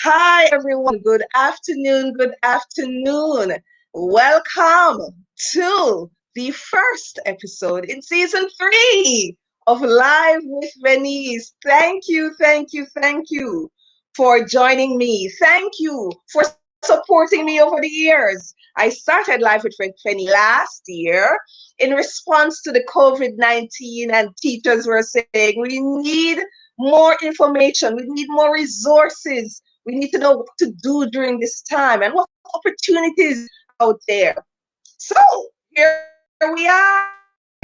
Hi, everyone. Good afternoon. Good afternoon. Welcome to the first episode in season 3 of Live with Venice. Thank you, thank you, thank you for joining me. Thank you for supporting me over the years. I started Live with Venice last year in response to the COVID-19, and teachers were saying we need more information, we need more resources, we need to know what to do during this time and what opportunities out there. So here we are,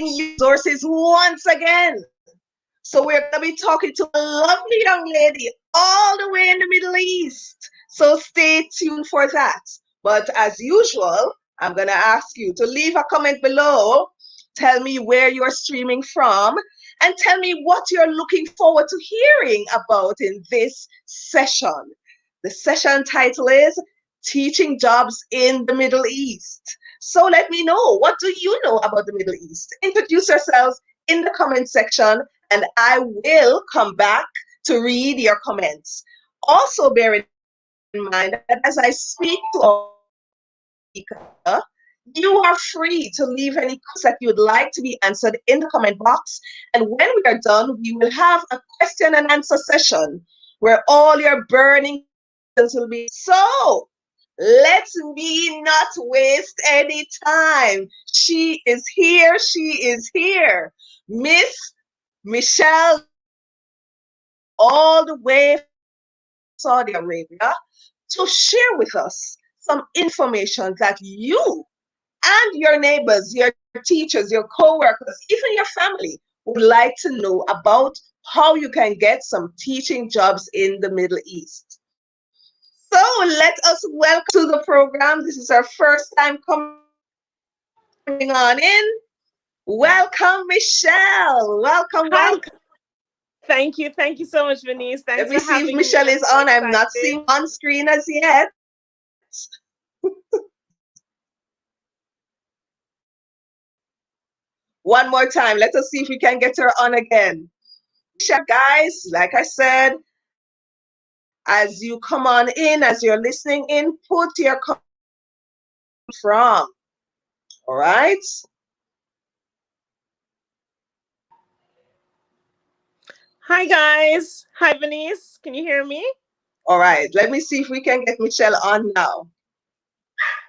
resources once again. So we're going to be talking to a lovely young lady all the way in the Middle East. So stay tuned for that. But as usual, I'm going to ask you to leave a comment below. Tell me where you're streaming from and tell me what you're looking forward to hearing about in this session. The session title is Teaching Jobs in the Middle East. So let me know, what do you know about the Middle East? Introduce yourselves in the comment section and I will come back to read your comments. Also bear in mind that as I speak to our speaker, you are free to leave any questions that you would like to be answered in the comment box. And when we are done, we will have a question and answer session where all your burning questions will be. So let's me not waste any time. She is here. She is here. Miss Michelle, all the way from Saudi Arabia, to share with us some information that you and your neighbors, your teachers, your co-workers, even your family would like to know about how you can get some teaching jobs in the Middle East. So let us welcome to the program. This is our first time coming on in. Welcome, Michelle. Welcome, Hi. welcome. Thank you. Thank you so much, Venice. Let Thanks me for see if having me. Michelle I'm is so on. I'm not excited. seeing on screen as yet. One more time. Let us see if we can get her on again. Guys, like I said, as you come on in, as you're listening in, put your comment from. All right. Hi, guys. Hi, Venice. Can you hear me? All right. Let me see if we can get Michelle on now.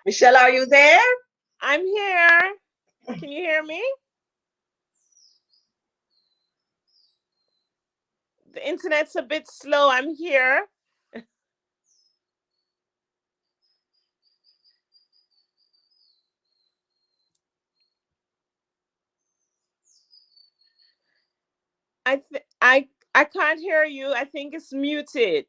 Michelle, are you there? I'm here. Can you hear me? The internet's a bit slow. I'm here. I can't hear you. I think it's muted.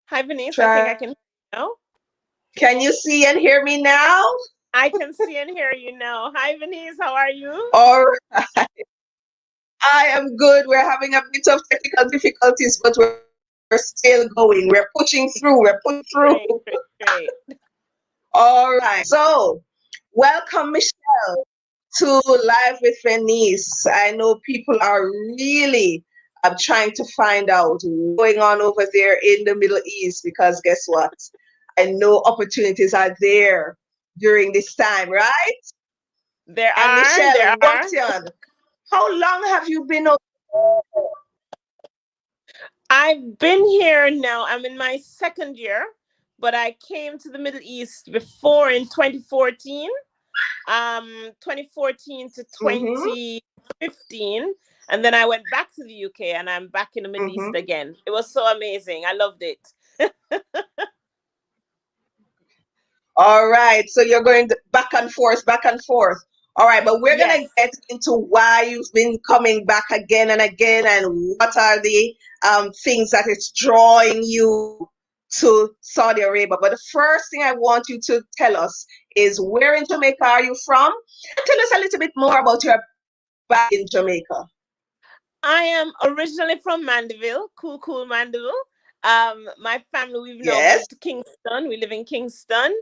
Hi, Venice. I think I Try. can hear you now. Can you see and hear me now? I can see and hear you now. Hi, Venice. How are you? All right. I am good. We're having a bit of technical difficulties, but we're still going. We're pushing through. We're pushing through. Great, great, great. All right. So, welcome, Michelle, to Live with Venice. I know people are really trying to find out what's going on over there in the Middle East because guess what? I know opportunities are there during this time, right? There And are, Michelle, there one are. question. How long have you been over there? I've been here now. I'm in my second year, but I came to the Middle East before in 2014. 2014 to Mm-hmm. 2015, and then I went back to the UK, and I'm back in the Middle East Mm-hmm. again. It was so amazing. I loved it. All right. So you're going back and forth, back and forth. All right, but we're gonna Yes. get into why you've been coming back again and again, and what are the things that is drawing you to Saudi Arabia. But the first thing I want you to tell us is where in Jamaica are you from? And tell us a little bit more about your back in Jamaica? I am originally from Mandeville, cool Mandeville. My family, we've now Yes. moved to Kingston. We live in Kingston.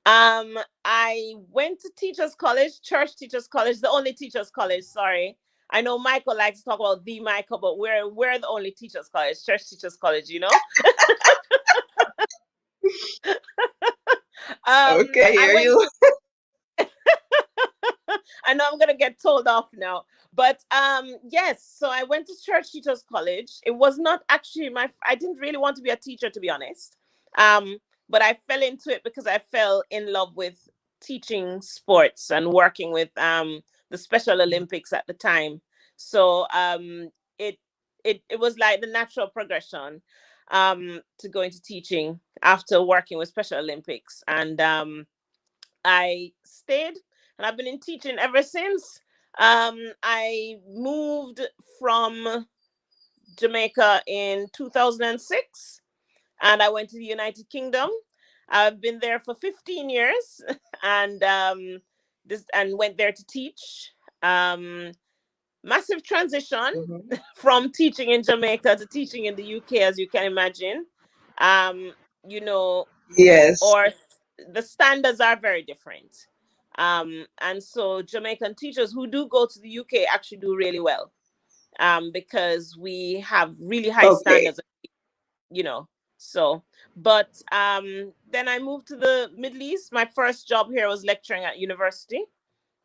I went to Teachers College, Church Teachers College, the only Teachers College. Sorry, I know Michael likes to talk about the Michael, but we're the only Teachers College, Church Teachers College. Okay, I I hear went you. to I know I'm gonna get told off now. But yes, so I went to Church Teachers College. It was not actually I didn't really want to be a teacher, to be honest. Um, but I fell into it because I fell in love with teaching sports and working with the Special Olympics at the time. So it it was like the natural progression to go into teaching after working with Special Olympics. And I stayed and I've been in teaching ever since. I moved from Jamaica in 2006 and I went to the United Kingdom. I've been there for 15 years and went there to teach. Um, Massive transition Mhm. from teaching in Jamaica to teaching in the UK, as you can imagine. Um, you know, Yes. or the standards are very different. And so Jamaican teachers who do go to the UK actually do really well because we have really high Okay. standards, you know. So, but then I moved to the Middle East. My first job here was lecturing at university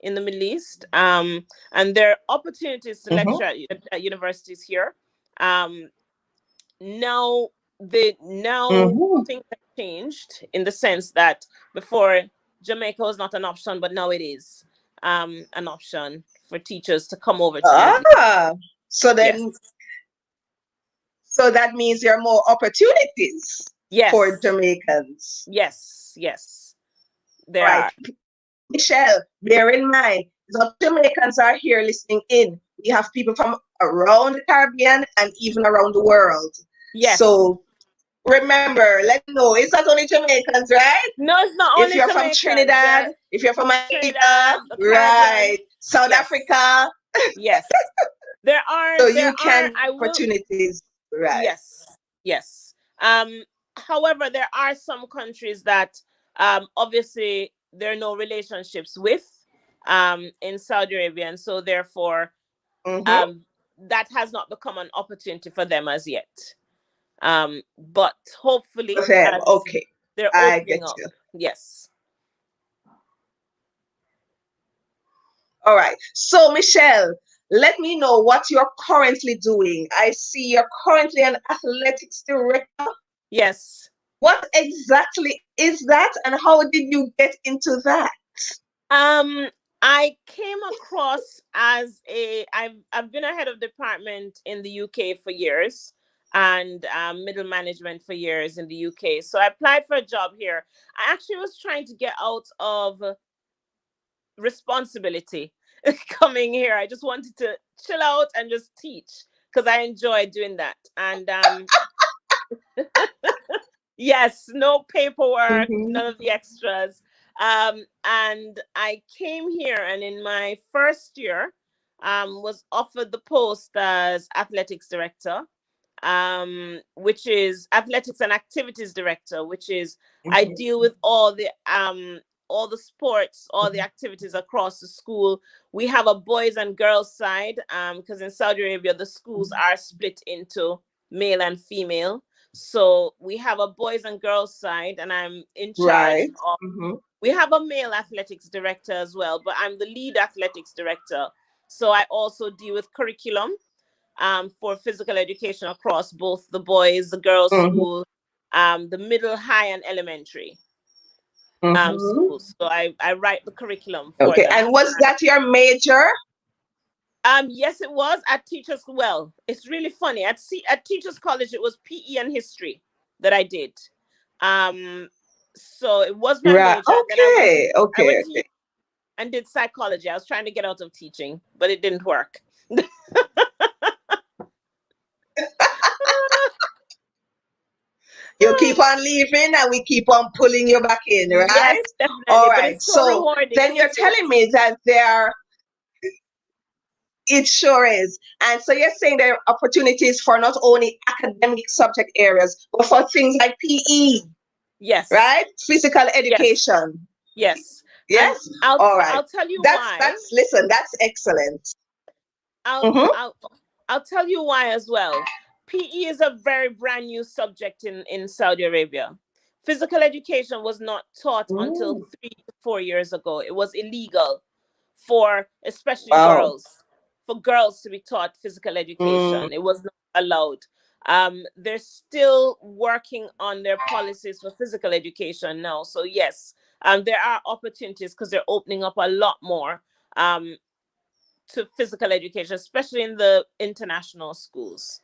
in the Middle East. And there are opportunities to Mm-hmm. lecture at universities here. Um, now now Mm-hmm. things have changed in the sense that before Jamaica was not an option, but now it is an option for teachers to come over to the Middle East. Ah, so Yes, then, so that means there are more opportunities for yes, Jamaicans. yes. All There right, are. Michelle, bear in mind, some Jamaicans are here listening in. We have people from around the Caribbean and even around the world. Yes. So remember, let me know, it's not only Jamaicans, right? No, it's not If only you're from Jamaicans. Trinidad, There if you're from Antigua, Trinidad, the right, Caribbean. South Yes, Africa, yes. There are. so There you are. can I will. opportunities, right? Yes, yes. However, there are some countries that obviously there are no relationships with in Saudi Arabia, and so therefore Mm-hmm. um, that has not become an opportunity for them as yet. But hopefully, For them, as okay, they're I get opening up, you. yes, All right. So, Michelle, let me know what you're currently doing. I see you're currently an athletics director. yes. What exactly is that, and how did you get into that? Um, I came across as I've been a head of department in the UK for years and middle management for years in the UK. So I applied for a job here. I actually was trying to get out of responsibility coming here. I just wanted to chill out and just teach because I enjoy doing that. And yes, no paperwork, Mm-hmm. none of the extras. And I came here, and in my first year, was offered the post as athletics director, which is athletics and activities director, which is I Mm-hmm. deal with all the sports, all the activities across the school. We have a boys and girls side, because in Saudi Arabia the schools are split into male and female. So we have a boys and girls side, and I'm in charge Right. of. Mm-hmm. We have a male athletics director as well, but I'm the lead athletics director. So I also deal with curriculum for physical education across both the boys, the girls' Mm-hmm. school, the middle, high, and elementary Mm-hmm. schools. So I write the curriculum for Okay. them. And was that your major? Yes, it was at teachers. Well, it's really funny. At teachers college, it was PE and history that I did. Um, so it was my Right. major. And then Okay. I Okay. went to Okay. and did psychology. I was trying to get out of teaching, but it didn't work. You keep on leaving and we keep on pulling you back in, Yes, right? All definitely. But right. it's so So rewarding, then you're isn't it? telling me that there are It sure is. And so you're saying there are opportunities for not only academic subject areas, but for things like PE, Yes. right? Physical Yes. education. Yes. And Yes? I'll All right. I'll tell you That's why. that's listen, that's excellent. I'll Mm-hmm. I'll I'll tell you why as well. PE is a very brand new subject in Saudi Arabia. Physical education was not taught until Mm. 3 to 4 years ago. It was illegal for especially Wow. girls to be taught physical Mm. education. It was not allowed. They're still working on their policies for physical education now. So yes, there are opportunities because they're opening up a lot more. To physical education, especially in the international schools.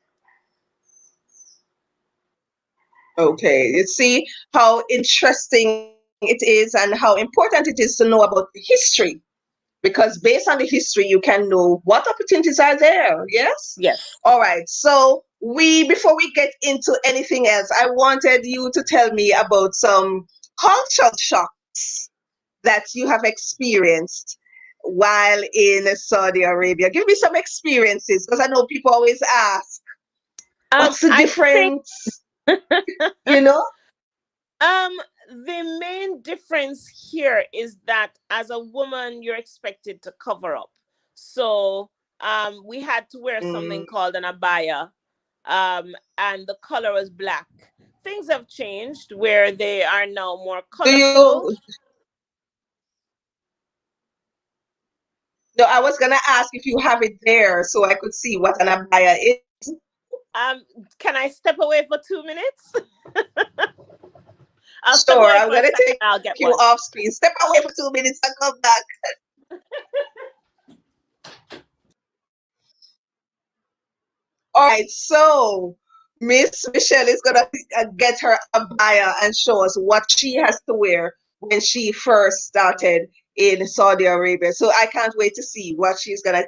Okay. You see how interesting it is and how important it is to know about the history. Because based on the history, you can know what opportunities are there. Yes? Yes. All right. So before we get into anything else, I wanted you to tell me about some cultural shocks that you have experienced while in Saudi Arabia. Give me some experiences because I know people always ask, what's the I think difference? You know? um the main difference here is that as a woman you're expected to cover up. So we had to wear something Mm. called an abaya, and the color was black. Things have changed where they are now more Do colorful. you? No, I was gonna ask if you have it there so I could see what an abaya is. Um, can I step away for 2 minutes? I'll step Sure, away I'm for a gonna second. take I'll you get off one. screen. Step away for 2 minutes and come back. All right, so Miss Michelle is gonna get her abaya and show us what she has to wear when she first started in Saudi Arabia. So I can't wait to see what she's gonna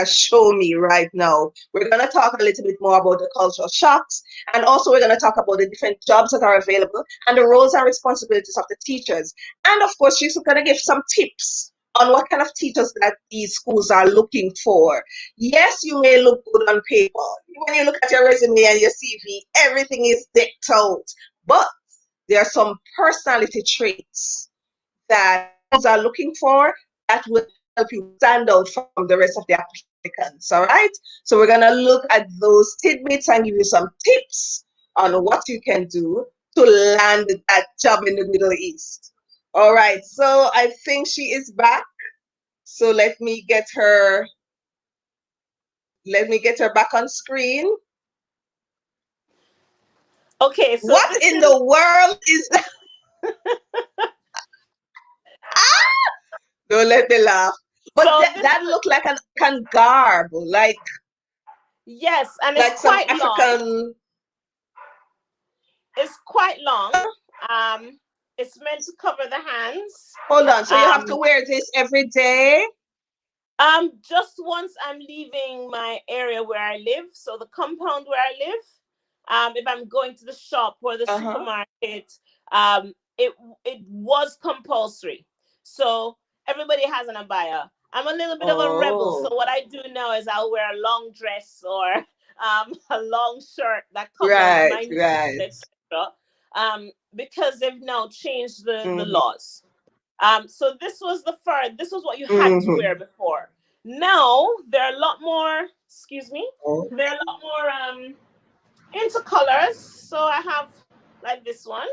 show me right now. We're gonna talk a little bit more about the cultural shocks, and also we're gonna talk about the different jobs that are available and the roles and responsibilities of the teachers. And of course, she's gonna give some tips on what kind of teachers that these schools are looking for. Yes, you may look good on paper. When you look at your resume and your CV, everything is decked out. But there are some personality traits that schools are looking for that will help you stand out from the rest of the applicants. All right. So we're gonna look at those tidbits and give you some tips on what you can do to land that job in the Middle East. All right. So I think she is back. So let me get her back on screen. Okay, so What this in is the world is that? Don't let me laugh. But so this that is looked like an African garb, yes, and it's like some quite long. African. It's quite long. Um, it's meant to cover the hands. Hold on. So you have to Um, wear this every day? just once I'm leaving my area where I live, so the compound where I live, if I'm going to the shop or the Uh-huh. supermarket, it was compulsory. So everybody has an abaya. I'm a little bit of a rebel, so Oh, what I do now is I'll wear a long dress or a long shirt that covers right, my knees, right. etc. Because they've now changed the Mm-hmm. laws. So this was this was what you had to Mm-hmm. wear before. Now there are a lot more. Excuse me. Oh, There are a lot more into colors. So I have like this one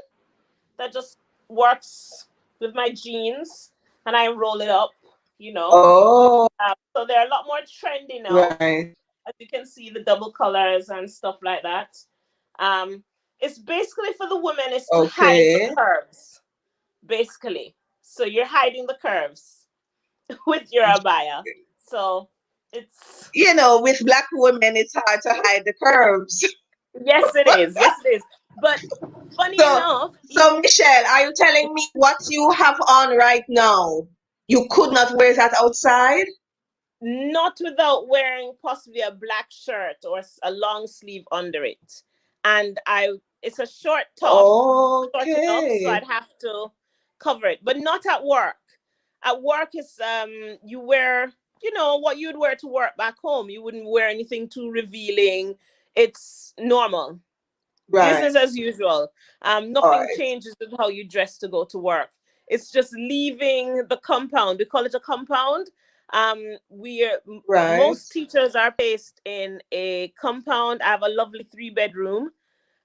that just works with my jeans, and I roll it up. You know. oh, So they're a lot more trendy now. right. As you can see, the double colors and stuff like that. Um, it's basically for the women. Is to hide the Okay. curves, basically. So you're hiding the curves with your abaya. So it's With black women, it's hard to hide the curves. yes, it is. Yes, it is. But funny So, enough, so Michelle, are you telling me what you have on right now? You could not wear that outside? not without wearing possibly a black shirt or a long sleeve under it. And it's a short top, short enough, so Okay. I'd have to cover it, but not at work. At work is you wear what you'd wear to work back home. You wouldn't wear anything too revealing. It's normal, Right. business as usual. All Nothing right. changes with how you dress to go to work. It's just leaving the compound. We call it a compound. We are Right. Most teachers are based in a compound. I have a lovely 3 bedroom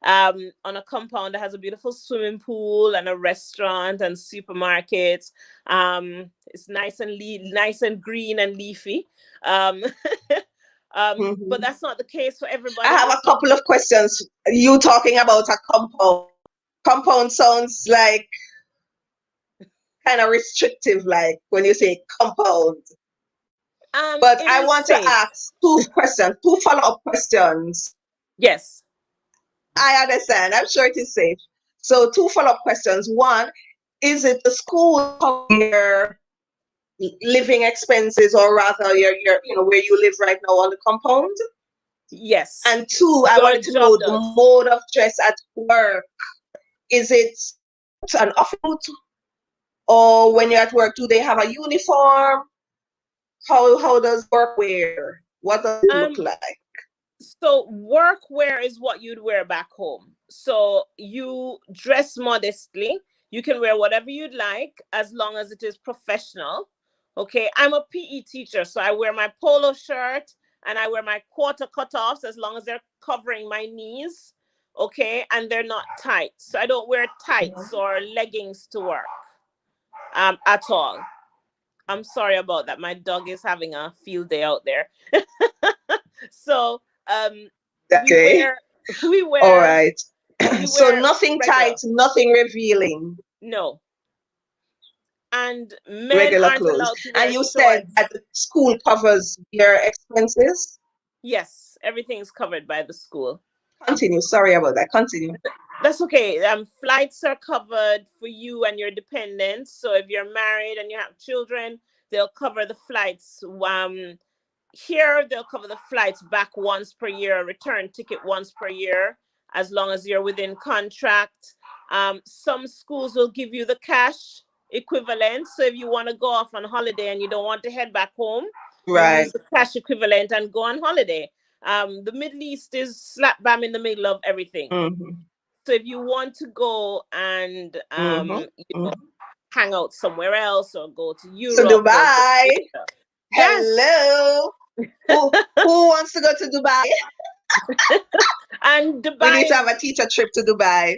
on a compound that has a beautiful swimming pool and a restaurant and supermarkets. It's nice and green and leafy. Um, but Mhm. that's not the case for I have everybody. a couple of questions. You talking about a compound. Compound sounds like kind of restrictive, like when you say compound. But It I is want to safe. ask two questions, two follow-up questions. Yes. I understand. I'm sure it is safe. So two follow-up questions. One, is it the school cover your living expenses, or rather your where you live right now on the compound? Yes. And two, I Your wanted to know job the does. mode of dress at work. Is it an office suit, or when you're at work, do they have a uniform? How does work wear? What does it look Um, like? so workwear is what you'd wear back home. So you dress modestly. You can wear whatever you'd like as long as it is professional. Okay. I'm a PE teacher, so I wear my polo shirt and I wear my quarter cutoffs as long as they're covering my knees. Okay. And they're not tight. So I don't wear tights or leggings to work at all. I'm sorry about that. My dog is having a field day out there. So we Okay. wear we All wear right. we So wear nothing tight, regular. nothing revealing, No. And men regular aren't clothes. allowed to And wear you said that shorts. the school covers your expenses. Yes, everything's covered by the school. Continue. Sorry about that. Continue. That's okay. Flights are covered for you and your dependents. So if you're married and you have children, they'll cover the flights. Here they'll cover the flights back once per year, return ticket once per year, as long as you're within contract. Some schools will give you the cash equivalent. So if you want to go off on holiday and you don't want to head back home, you use Right. the cash equivalent and go on holiday. The Middle East is slap bam in the middle of everything. Mm-hmm. So if you want to go and Mm-hmm. Mm-hmm. hang out somewhere else or go to So Europe or go Dubai. to Asia, yes. Hello. Who wants to go to Dubai? And We need Dubai to is have a teacher trip to Dubai.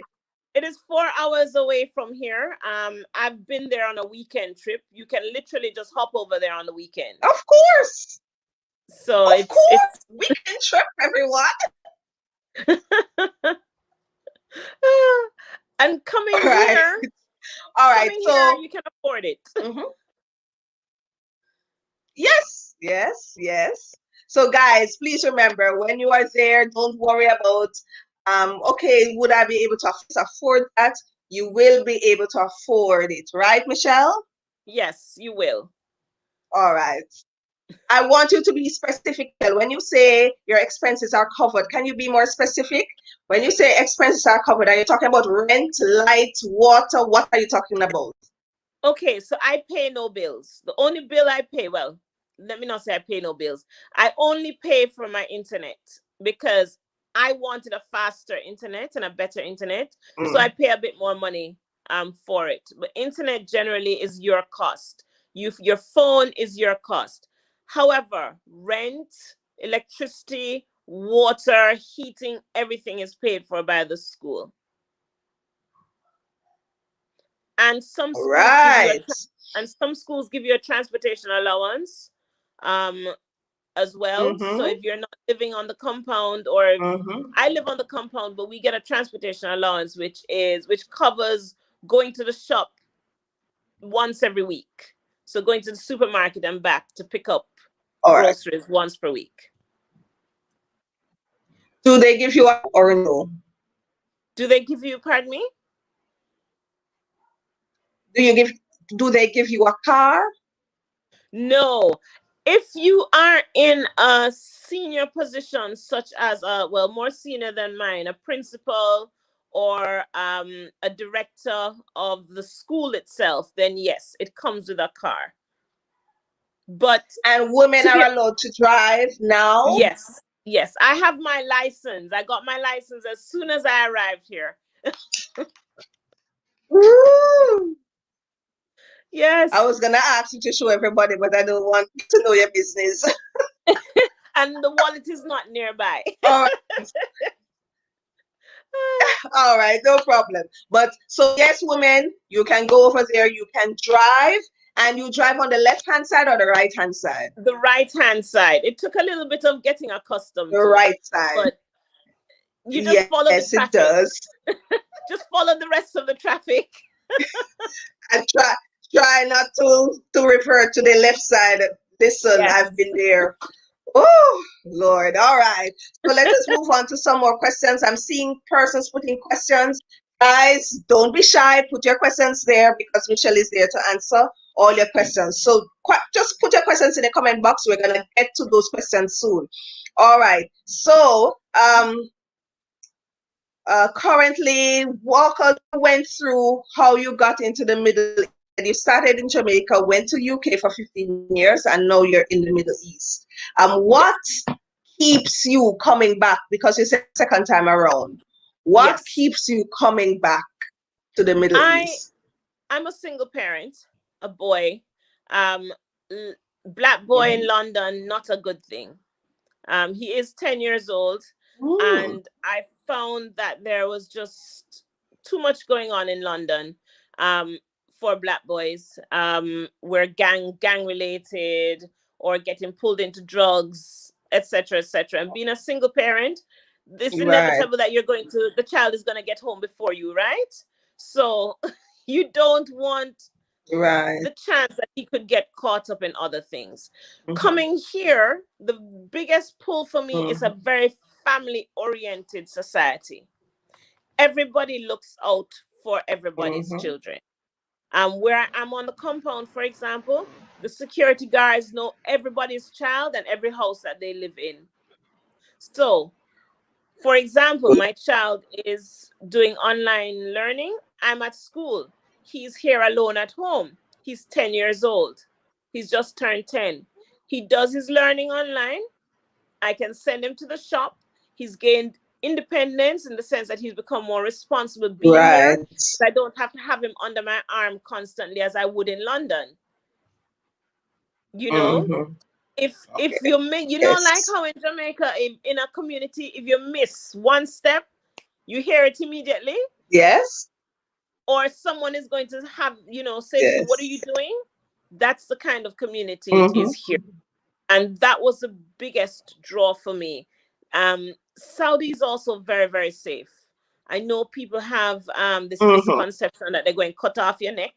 it is 4 hours away from here. I've been there on a weekend trip. You can literally just hop over there on the weekend. Of course. So Of it's course. Weekend trip, everyone. and All right. All right. coming here, So you can afford it. mhm. Yes, yes, yes. So guys, please remember when you are there, don't worry about okay, would I be able to afford that? You will be able to afford it, right, Michelle? Yes, you will. All right. I want you to be specific. When you say your expenses are covered, can you be more specific? When you say expenses are covered, are you talking about rent, light, water? What are you talking about? Okay, so I pay no bills. The only bill I pay, well, let me not say I pay no bills. I only pay for my internet because I wanted a faster internet and a better internet. So I Mm. pay a bit more money for it. But internet generally is your cost. Your phone is your cost. However, rent, electricity, water, heating, everything is paid for by the school. And some All schools give you right. a transportation allowance um as well. So Mm-hmm. if you're not living on the compound, or if Mm-hmm. I live on the compound, but we get a transportation allowance which covers going to the shop once every week, so going to the supermarket and back to pick up All right. groceries once per week. Do they give you a or no? Do they give you, pardon me? Do you give do they give you a car? No. If you are in a senior position, such as more senior than mine, a principal or a director of the school itself, then yes, it comes with a car. But And women to be, are allowed to drive now? yes, I have my license. I got my license as soon as I arrived here. Woo! I Yes, was gonna ask you to show everybody, but I don't want to know your business. and the wallet is not nearby. All right, all right, no problem. But so yes, women, you can go over there, you can drive, and you drive on the left-hand side or the right-hand side? The right hand side. It took a little bit of getting accustomed The to, right side. but you just Yes, follow the it traffic. does. Just follow the rest of the traffic. And try not to refer to the left side. Listen, Yes. I've been there. Oh, Lord. All right. So let us move on to some more questions. I'm seeing persons putting questions. Guys, don't be shy. Put your questions there because Michelle is there to answer all your questions. So just put your questions in the comment box. We're going to get to those questions soon. All right. So, currently, Walker went through how you got into the Middle East. You started in Jamaica, went to UK for 15 years, and now you're in the Middle East. What keeps you coming back? Because you said second time around. What Yes. keeps you coming back to the Middle East? I'm a single parent, a boy. Black boy in London, not a good thing. He is 10 years old, Mm, and I found that there was just too much going on in London um, for black boys. We're gang related or getting pulled into drugs, etc., etc. And being a single parent, it's right, inevitable that the child is gonna get home before you, right? So you don't want right. the chance that he could get caught up in other things. Mm-hmm, Coming here, the biggest pull for me is a mm-hmm, very family oriented society. Everybody looks out for everybody's mm-hmm. children. Where I'm on the compound, for example, the security guards know everybody's child and every house that they live in. So, for example, my child is doing online learning. I'm at school. He's here alone at home. He's 10 years old. He's just turned 10. He does his learning online. I can send him to the shop. He's gained independence in the sense that he's become more responsible being Right. here. I don't have to have him under my arm constantly as I would in London. You know, Mm-hmm. if Okay. like Yes. how in Jamaica, in a community, if you miss one step, you hear it immediately, Yes. or someone is going to have, say to you, what are you Yes. doing? That's the kind of community it is Mm-hmm. here. And that was the biggest draw for me. Saudi is also very, very safe. I know people have this Mm-hmm. misconception that they're going to cut off your neck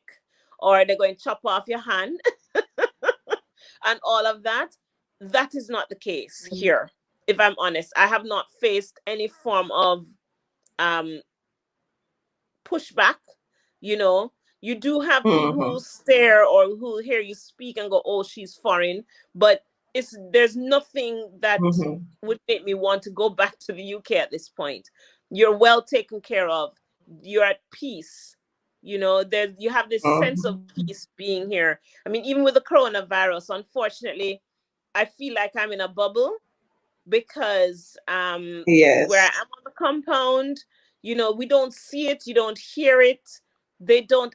or they're going to chop off your hand and all of that. That is not the case here. If I'm honest, I have not faced any form of um, pushback. You know, you do have people Mm-hmm. who stare or who hear you speak and go, "Oh, she's foreign," but there's nothing that Mm-hmm. would make me want to go back to the UK at this point. You're well taken care of. You're at peace. You have this sense of Mm-hmm. peace being here. I mean, even with the coronavirus, unfortunately, I feel like I'm in a bubble because where Yes. I'm on the compound, we don't see it, you don't hear it. They don't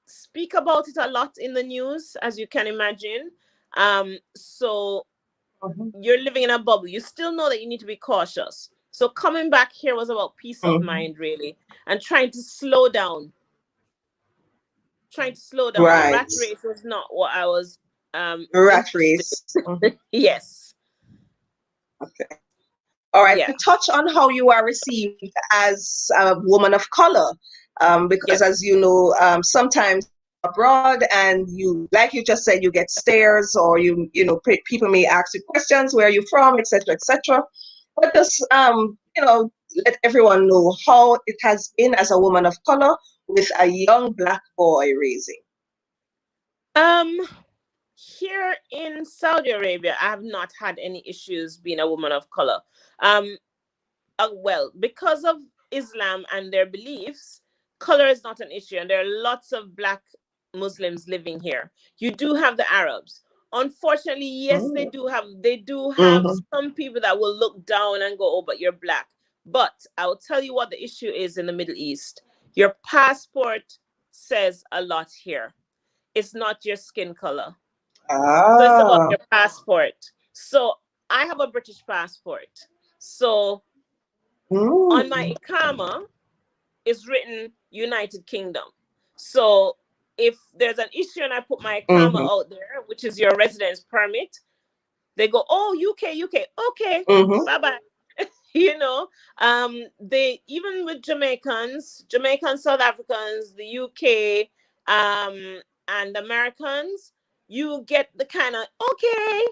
speak about it a lot in the news, as you can imagine. So Mm-hmm. you're living in a bubble. You still know that you need to be cautious. So coming back here was about peace of Mm-hmm. mind, really, and trying to slow down. Trying to slow down. The Right. rat race was not what I was Rat interested race. Mm-hmm. in. Yes. Okay. All right. Yeah. To touch on how you are received as a woman of color, because Yes. as you know, sometimes abroad and you, like you just said, you get stares or people may ask you questions, where are you from, etc., etc. But just let everyone know how it has been as a woman of color with a young black boy raising. Um, Here in Saudi Arabia, I have not had any issues being a woman of color. Um, well, because of Islam and their beliefs, color is not an issue, and there are lots of black Muslims living here. You do have the Arabs. Unfortunately, yes, they Mm. do have Mhm. some people that will look down and go, "Oh, but you're black." But I'll tell you what the issue is in the Middle East. Your passport says a lot here. It's not your skin color. So it's about Ah. your passport. So I have a British passport. So on my Mm. ikama is written United Kingdom. So if there's an issue and I put my ikama Mhm. out there, which is your residence permit, they go, "Oh, UK, UK, okay, Mhm. bye bye." You know, they even with Jamaican, South Africans, the UK, and Americans, you get the kind of Mhm. okay,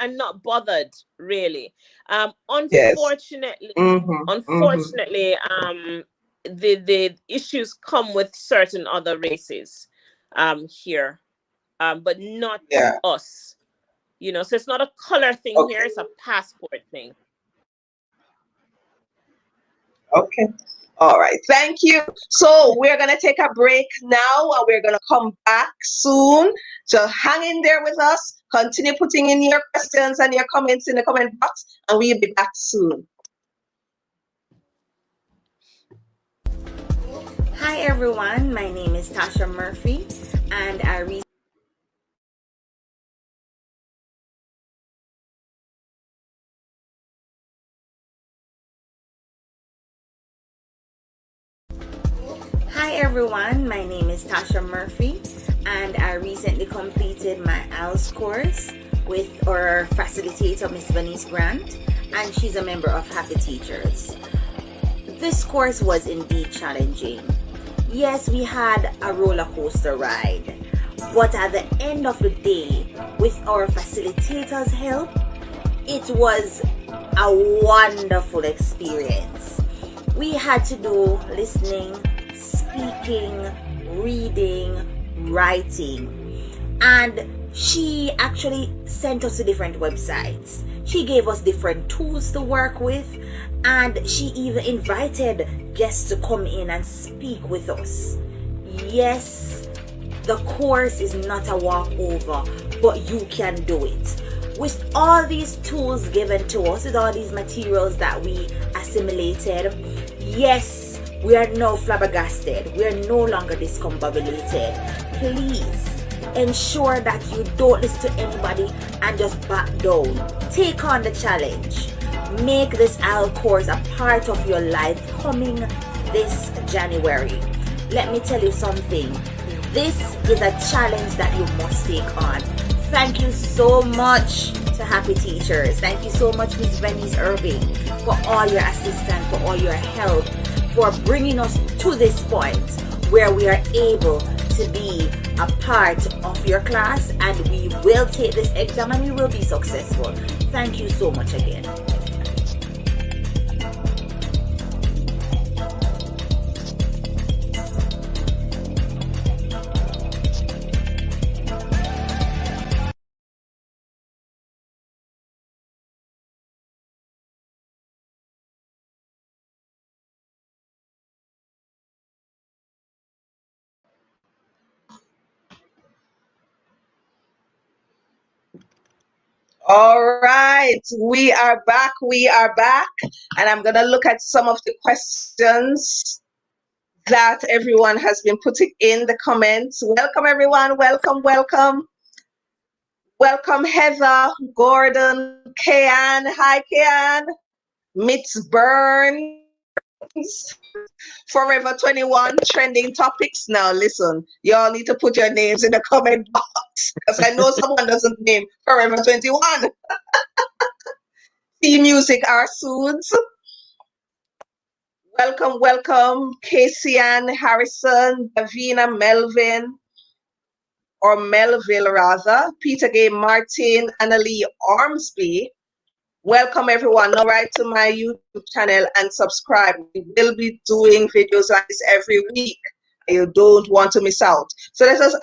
and not bothered really. Yes. Unfortunately, Mhm. Mhm. unfortunately, the issues come with certain other races, here, but not Yeah. us. So it's not a color thing here; Okay. it's a passport thing. Okay. All right. Thank you. So we're going to take a break now and we're going to come back soon. So hang in there with us. Continue putting in your questions and your comments in the comment box, and we'll be back soon. Hi everyone, my name is Tasha Murphy and I recently Hi everyone, my name is Tasha Murphy and I recently completed my IELTS course with our facilitator Miss Venice Grant, and she's a member of Happy Teachers. This course was indeed challenging. Yes, we had a roller coaster ride, but at the end of the day, with our facilitator's help, it was a wonderful experience. We had to do listening, speaking, reading, writing, and she actually sent us to different websites. She gave us different tools to work with, and she even invited guests to come in and speak with us. Yes, the course is not a walkover, but you can do it. With all these tools given to us, with all these materials that we assimilated, yes, we are now flabbergasted. We are no longer discombobulated. Please ensure that you don't listen to anybody and just back down. Take on the challenge. Make this IELTS course a part of your life coming this January. Let me tell you something. This is a challenge that you must take on. Thank you so much to Happy Teachers. Thank you so much, Ms. Venice Irving, for all your assistance, for all your help, for bringing us to this point where we are able to be a part of your class, and we will take this exam and we will be successful. Thank you so much again. All right. We are back. We are back. And I'm going to look at some of the questions that everyone has been putting in the comments. Welcome, everyone. Welcome, welcome. Welcome, Heather, Gordon, Kayan. Hi, Kayan. Mitz Burns. Forever 21 trending topics. Now, listen, y'all need to put your names in the comment box because I know someone doesn't name Forever 21. T Music are Suits. Welcome, welcome, Casey Ann Harrison, Davina Melvin, or Melville rather, Peter Gay Martin, Annalie Ormsby. Welcome everyone. Now write to my YouTube channel and subscribe. We will be doing videos like this every week. You don't want to miss out. So let us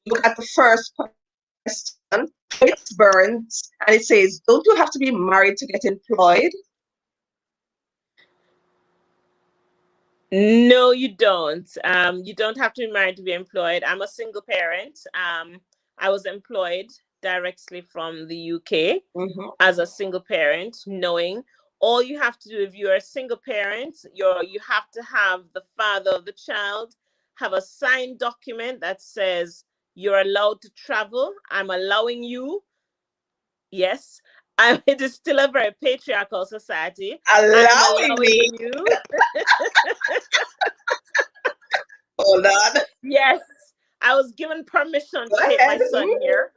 look at the first question. It's Burns, and it says, "Don't you have to be married to get employed?" No, you don't. You don't have to be married to be employed. I'm a single parent. I was employed directly from the UK as a single parent, knowing all you have to do if you're a single parent, you have to have the father of the child have a signed document that says you're allowed to travel. I'm allowing you. Yes. It is still a very patriarchal society. I am Allowing allowing me. you. Hold on. Yes, I was given permission Go to take my ahead. son here.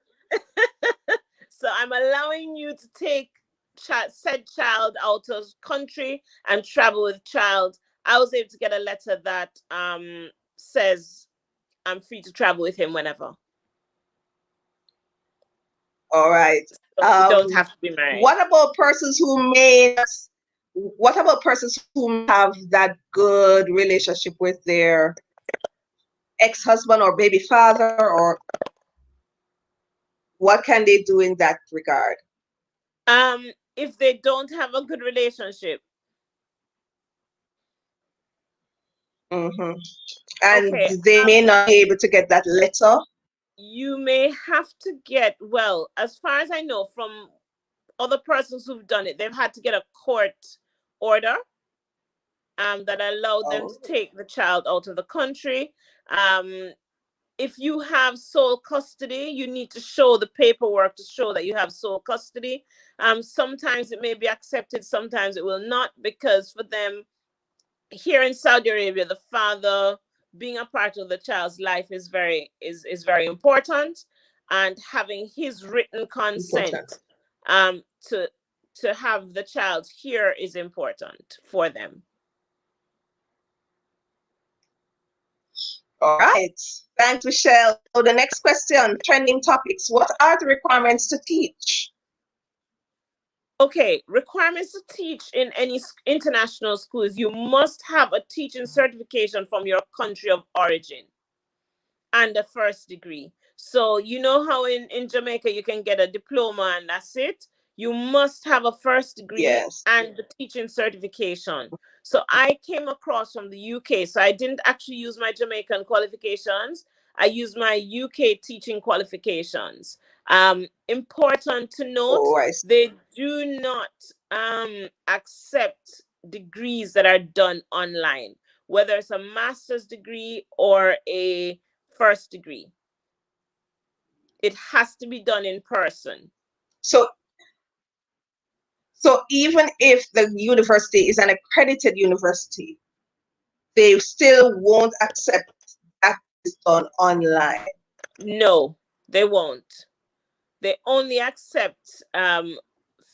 So I'm allowing you to take said child out of country and travel with child. I was able to get a letter that says I'm free to travel with him whenever. All right. So you don't have to be married. What about persons who may have that good relationship with their ex-husband or baby father, or what can they do in that regard? If they don't have a good relationship. And Okay. they may not be able to get that letter. You may have to get, well, as far as I know from other persons who've done it, they've had to get a court order that allowed them to take the child out of the country. If you have sole custody, you need to show the paperwork to show that you have sole custody. Sometimes it may be accepted, sometimes it will not, because for them here in Saudi Arabia, the father being a part of the child's life is very important, and having his written consent to have the child here is important for them. All right. Thanks, Michelle. So the next question, trending topics. What are the requirements to teach? Okay, requirements to teach in any international schools. You must have a teaching certification from your country of origin and a first degree. So you know how in Jamaica you can get a diploma and that's it? You must have a first degree and the teaching certification. So I came across from the UK. So I didn't actually use my Jamaican qualifications. I used my UK teaching qualifications. Important to note, they do not accept degrees that are done online, whether it's a master's degree or a first degree. It has to be done in person. So even if the university is an accredited university, they still won't accept that it's done online. No, they won't. They only accept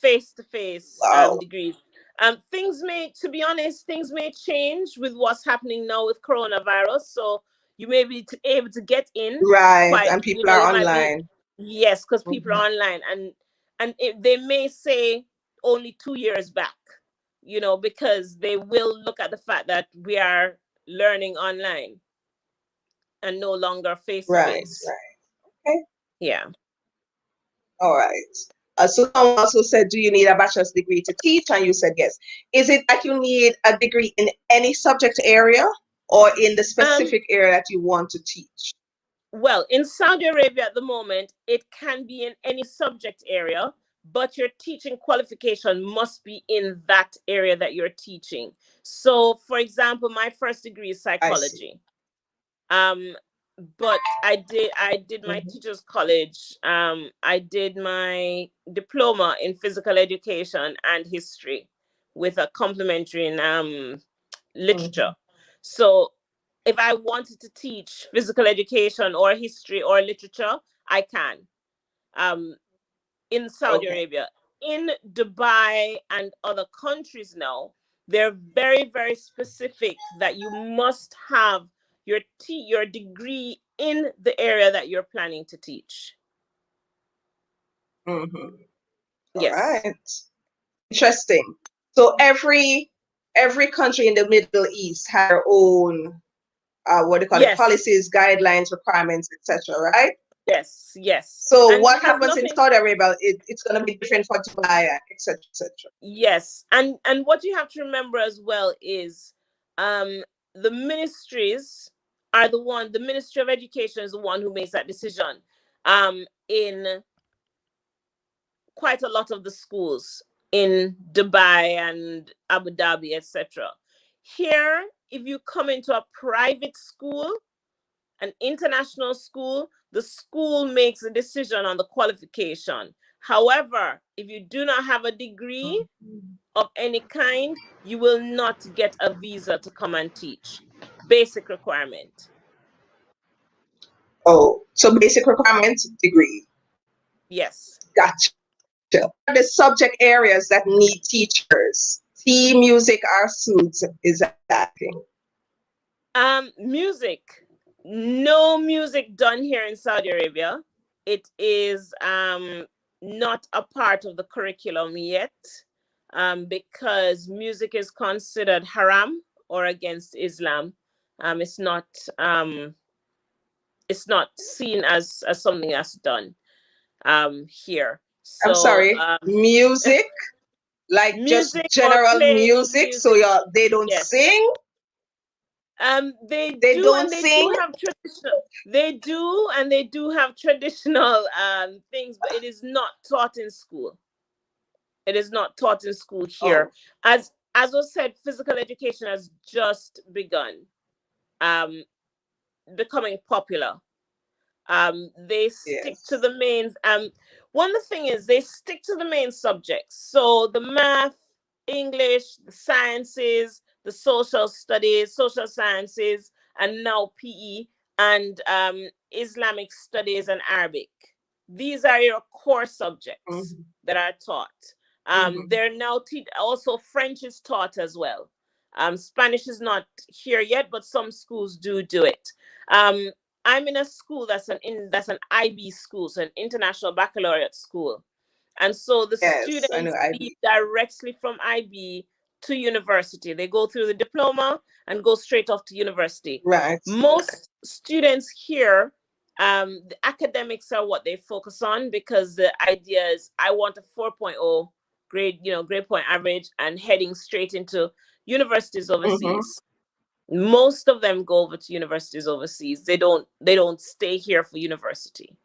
face-to-face degrees. To be honest, things may change with what's happening now with coronavirus. So you may be able to get in. Right, and people are online. Yes, because people are online. And they may say only 2 years back, because they will look at the fact that we are learning online and no longer face-to-face. Right. Okay. Yeah. All right. So someone also said, do you need a bachelor's degree to teach? And you said yes. Is it that you need a degree in any subject area or in the specific area that you want to teach? Well, in Saudi Arabia at the moment, it can be in any subject area, but your teaching qualification must be in that area that you're teaching. So, for example, my first degree is psychology. But I did my teacher's college. I did my diploma in physical education and history with a complementary in literature. So if I wanted to teach physical education or history or literature, I can. In Saudi Arabia. In Dubai and other countries now, they're very, very specific that you must have your degree in the area that you're planning to teach. All Yes. right. Interesting. So every country in the Middle East has their own policies, guidelines, requirements, etc. Right? Yes. So what happens in Saudi Arabia? It's going to be different for Dubai, etc., etc. Yes, and what you have to remember as well is, the ministries are the Ministry of Education is the one who makes that decision in quite a lot of the schools in Dubai and Abu Dhabi, etc. Here, if you come into a private school, an international school, the school makes a decision on the qualification. However, if you do not have a degree of any kind, you will not get a visa to come and teach. Basic requirement. Oh, so basic requirements, degree. Yes. Gotcha. The subject areas that need teachers. Tea, music, arts, is asking. Music. No music done here in Saudi Arabia. It is not a part of the curriculum yet, because music is considered haram or against Islam. It's not seen as something that's done here. So I'm sorry, music, like just music or general playing music. So music. they don't Yes. sing. They They do, don't and they sing. do have traditional. They do, and they do have traditional things, but it is not taught in school. It is not taught in school here. Oh, As was said, physical education has just begun becoming popular. They stick to yes. the main. One thing is they stick to the main subjects. So the math, English, the sciences, the social studies, social sciences, and now PE and Islamic studies and Arabic. These are your core subjects Mm-hmm. that are taught. Mm-hmm. They're now also French is taught as well. Spanish is not here yet, but some schools do it. Um, I'm in a school that's an IB school, so an international baccalaureate school. And so the Yes, I know students leave IB. directly from IB to university. They go through the diploma and go straight off to university. Right. Most students here, the academics are what they focus on, because the idea is I want a 4.0 grade, grade point average, and heading straight into universities Mm-hmm. overseas. Most of them go over to universities overseas. They don't stay here for university.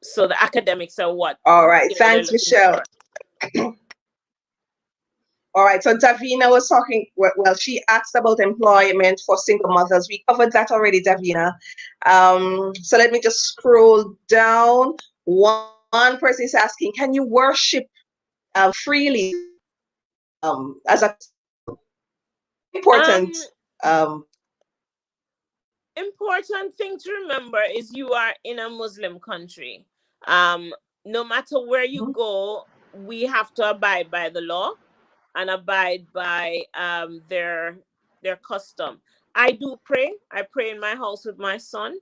So the academics are what All right. they're Thanks, looking Michelle. for. All right. So Davina was talking. Well, she asked about employment for single mothers. We covered that already, Davina. So let me just scroll down. One person is asking, can you worship freely as a important? Um, Um, Important thing to remember is you are in a Muslim country. Um, no matter where you mhm. go, we have to abide by the law and abide by their custom. I do pray. I pray in my house with my son.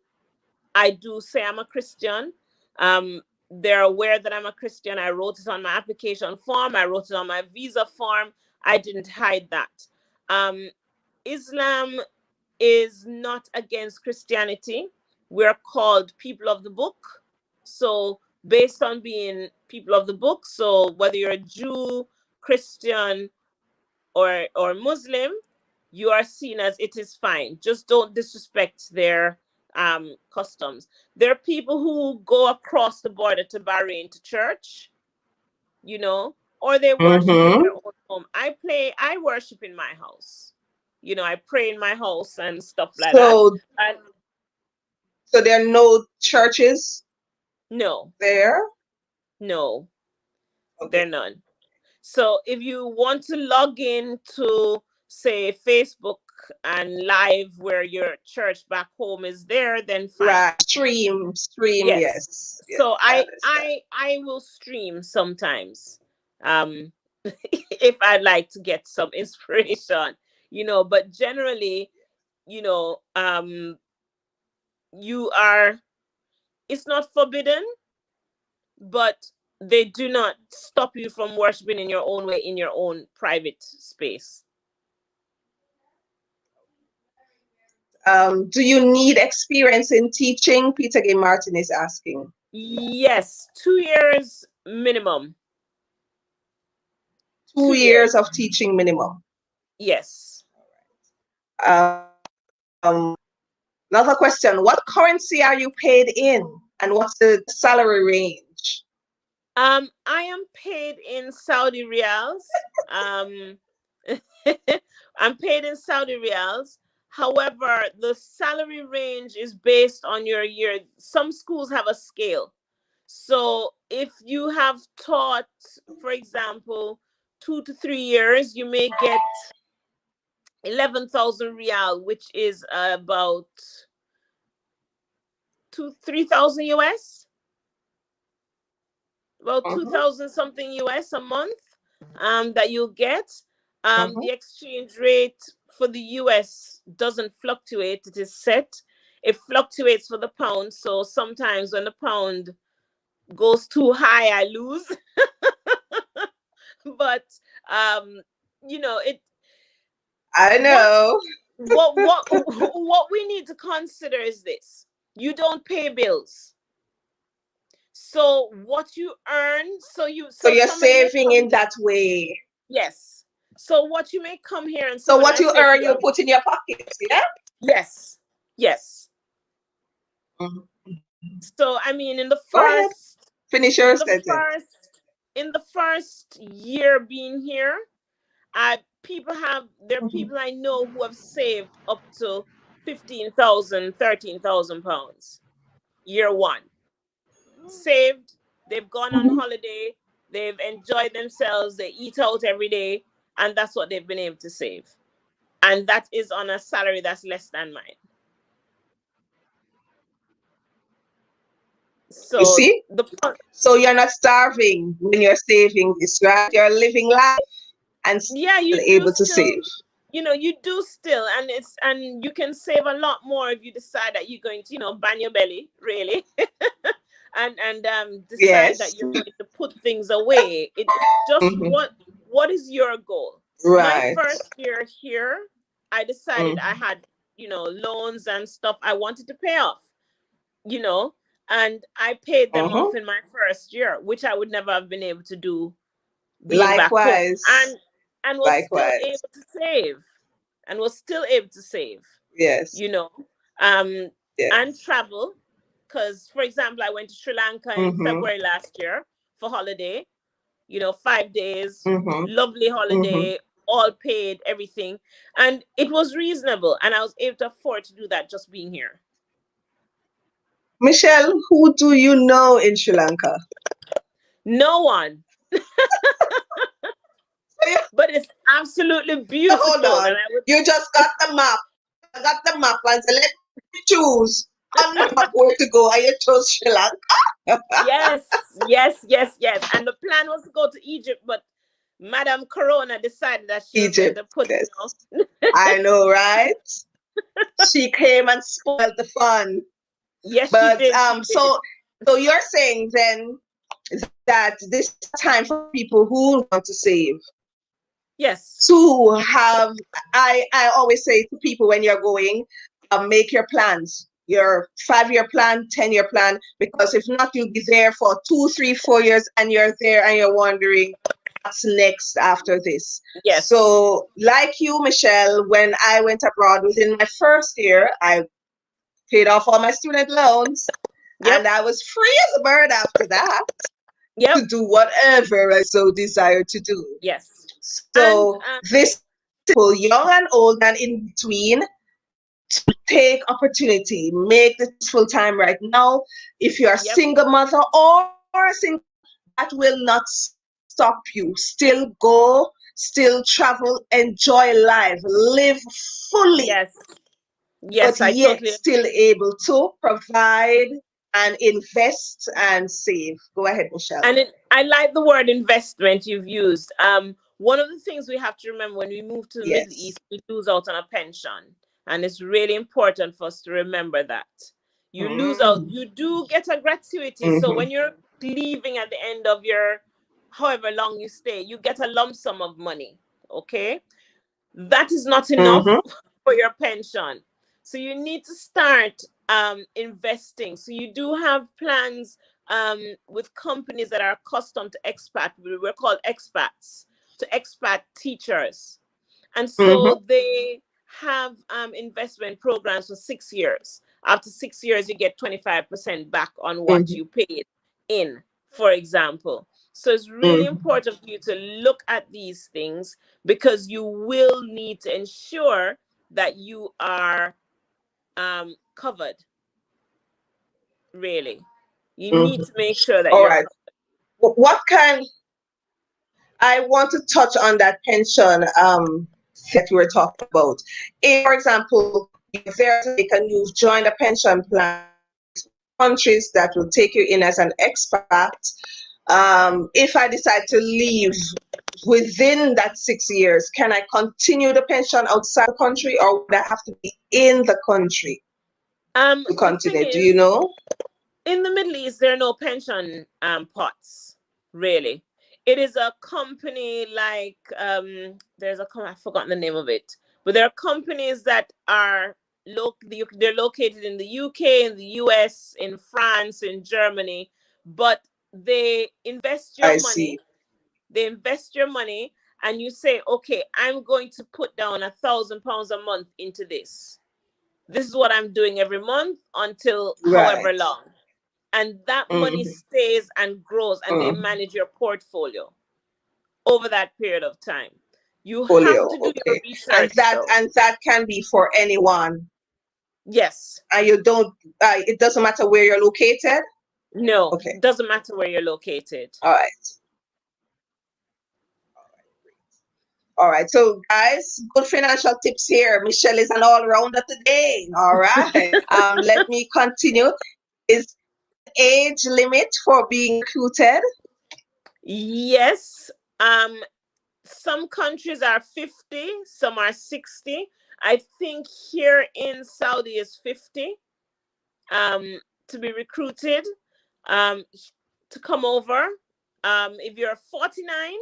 I do say I'm a Christian. Um, they're aware that I'm a Christian. I wrote it on my application form. I wrote it on my visa form. I didn't hide that. Islam is not against Christianity. We're called people of the book. So, based on being people of the book, so whether you're a Jew, Christian, or Muslim, you are seen as it is fine. Just don't disrespect their customs. There are people who go across the border to Bahrain to church, or they worship in Mhm. their own home. I worship in my house. I pray in my house and stuff like that. So, And so there are no churches no, there. no, Okay. they're none. So if you want to log in to, say, Facebook and live where your church back home is there, then fine. Right. Stream. Yes. Yes. Yes. So I I understand. I I will stream sometimes. Um if I'd like to get some inspiration, but generally, you know, um you are it's not forbidden, but they do not stop you from worshiping in your own way in your own private space. Do you need experience in teaching? Peter Gay Martin is asking. Yes, 2 years minimum. Two two years years of teaching minimum. Yes. Another question: what currency are you paid in, and what's the salary range? I am paid in Saudi riyals. I'm paid in Saudi riyals. However, the salary range is based on your year. Some schools have a scale. So if you have taught, for example, 2 to 3 years, you may get 11,000 riyal, which is about 3,000 US, about Mm-hmm, 2,000 something US a month, that you'll get. mm-hmm. The exchange rate for the US doesn't fluctuate, it is set. It fluctuates for the pound. So sometimes when the pound goes too high, I lose. But um, it I what know. what we need to consider is this: you don't pay bills. So what you earn, So so you're somebody may saving come. in that way. Yes. So what you may come here and So somebody what might you say to earn, you, you put in your pockets. Yeah. yes, yes. Mhm. So I mean, Go ahead. Finish your in the sentence. first, in the first year being here, there are Mhm. people I know who have saved up to 15,000, 13,000 pounds. Year one, saved. They've gone on Mhm. holiday. They've enjoyed themselves. They eat out every day, and that's what they've been able to save. And that is on a salary that's less than mine. You So see? the So you're not starving when you're saving this, right? You're living life and yeah, still you do able to still, save. you do still, and you can save a lot more if you decide that you're going to, ban your belly, really. And decide Yes. that you're going to put things away. It's just Hmm. what is your goal? My Right. first year here, I decided I Mm-hmm. had, loans and stuff I wanted to pay off, you know, and I paid them Mm-hmm. off in my first year, which I would never have been able to do being back home. Likewise. And was still Likewise. able to save, and was still able to save, Yes. you know, um, and Yes. travel. Because, for example, I went to Sri Lanka in Mm-hmm. February last year for holiday, 5 days, Mm-hmm. lovely Mm-hmm. holiday, all paid, everything. And it was reasonable. And I was able to afford to do that just being here. Michelle, who do you know in Sri Lanka? No one, but it's absolutely Hold beautiful. And on. I would, You just got the map. You got the map and said, let me choose on the map where to go. And you chose Sri Lanka. yes, yes, yes, yes. And the plan was to go to Egypt, but Madam Corona decided that she was going Egypt. to put, Yes. I know, right? She came and spoiled the fun. yes, she But did. She did. so you're saying then that this is a time for people who want to save, Yes. to have, I always say to people when you're going, make your plans, your 5-year plan, 10-year plan, because if not, you'll be there for 2, 3, 4 years and you're there and you're wondering what's next after this. Yes. So like you, Michelle, when I went abroad within my first year, I paid off all my student loans and Yep. I was free as a bird after that to Yep. do whatever I so desired to do. Yes. And So this people, young and old and in between, take opportunity, make this full time right now. If you're a yep. single mother or a single, that will not stop you. Still go, still travel, enjoy life, live fully, Yes. but Yes, I yet totally still agree. able to provide and invest and save. Go ahead, Michelle. And I like the word investment you've used. One of the things we have to remember when we move to the Middle Yes. East, we lose out on a pension. And it's really important for us to remember that. You lose out, Mm-hmm. you do get a gratuity. So Mm-hmm. when you're leaving at the end of your however long you stay, you get a lump sum of money. Okay. That is not enough Mm-hmm. for your pension. So you need to start investing. So you do have plans with companies that are accustomed to expat. We're called expats, to expat teachers. And Mm-hmm. so they have investment programs for 6 years. After 6 years, you get 25% back on what Mhm. you paid in, for example. So it's really Mhm. important for you to look at these things, because you will need to ensure that you are covered. Really, you need Mhm. to make sure that All you're right. covered. What kind? I want to touch on that pension that you were talking about. If, for example, you're there to make and you've joined a pension plan countries that will take you in as an expat, if I decide to leave within that 6 years, can I continue the pension outside the country, or would I have to be in the country to The thing continue? Do you is, know? in the Middle East, there are no pension pots, really. It is a company like I've forgotten the name of it, but there are companies that are they're located in the UK, in the US, in France, in Germany, but they invest your I money. see. They invest your money, and you say, okay, I'm going to put down £1,000 a month into this. This is what I'm doing every month until however Right. long, and that money Mm-hmm. stays and grows, and they Mm. manage your portfolio over that period of time. You have Folio. to do your Okay. And research that though. can be for anyone. Yes. And you don't. It doesn't matter where you're located. No, Okay. doesn't matter where you're located. All right. All right. So, guys, good financial tips here. Michelle is an all-rounder today. All right. Let me continue. Is age limit for being recruited? Yes. Some countries are 50, some are 60. I think here in Saudi is 50 to be recruited, um, to come over. If you're 49 and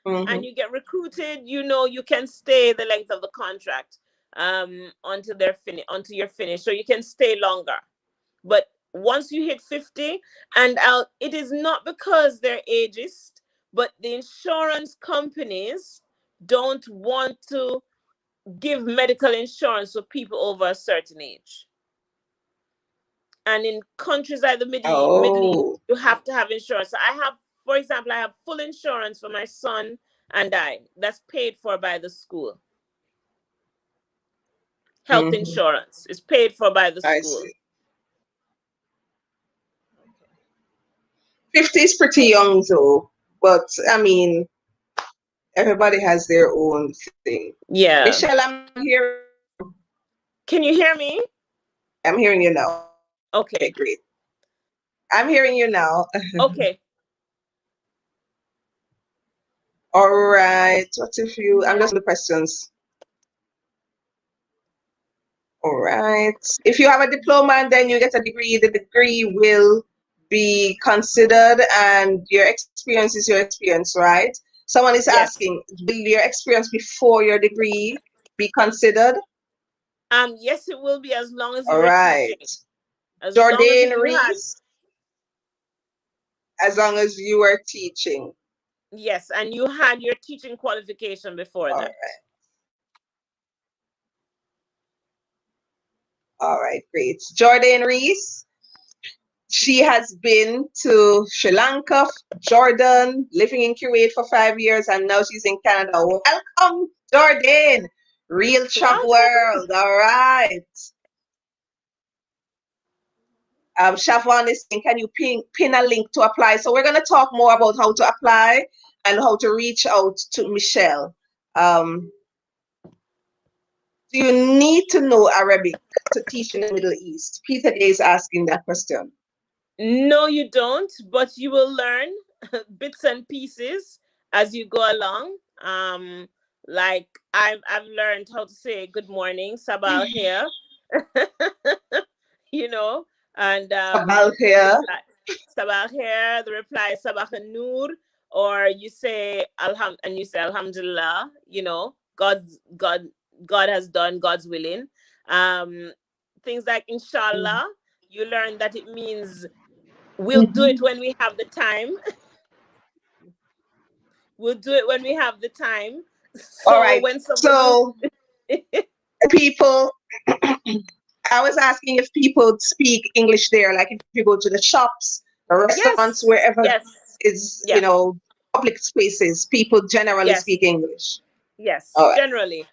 Mm-hmm. you get recruited, you can stay the length of the contract until until you're finished. So you can stay longer. But once you hit 50 and out, it is not because they're ageist, but the insurance companies don't want to give medical insurance for people over a certain age. And in countries like the Middle East, Oh. you have to have insurance. So for example, I have full insurance for my son and I. That's paid for by the school. Health Mm-hmm. insurance is paid for by the I school. see. 50 is pretty young though, but I mean, everybody has their own thing. Yeah. Michelle, I'm hearing. Can you hear me? I'm hearing you now. Okay, Okay. great. I'm hearing you now. Okay. All right. What if you? I'm just the questions. All right. If you have a diploma and then you get a degree, the degree will be considered, and your experience is your experience, right? Someone is Yes. asking, will your experience before your degree be considered? Yes, it will be, as long as you All were right. teaching. As long as Jordan you had, Reese, as long as you were teaching. yes, and you had your teaching qualification before All that. right. All right, great. Jordan Reese, she has been to Sri Lanka, Jordan, living in Kuwait for 5 years, and now she's in Canada. Welcome, Jordan. Real travel Welcome. world. All right. Shavon is saying, can you pin a link to apply? So we're going to talk more about how to apply and how to reach out to Michelle. Um, do you need to know Arabic to teach in the Middle East? Peter Day is asking that question. No, you don't, but you will learn bits and pieces as you go along. Like I've learned how to say good morning, Sabal here, you know, and Sabal the here. reply Sabal here, the reply is Sabah Nur, or you say Alhamdulillah, God has done, God's willing. Um, Things like Inshallah, you learn that it means we'll do it Mhm. when we have the time. We'll do it when we have the time. All So right. when somebody, So People, I was asking if people speak English there, like if you go to the shops, the restaurants, Yes, wherever yes, is, yeah, public spaces, people generally yes, speak English. yes, All right. generally.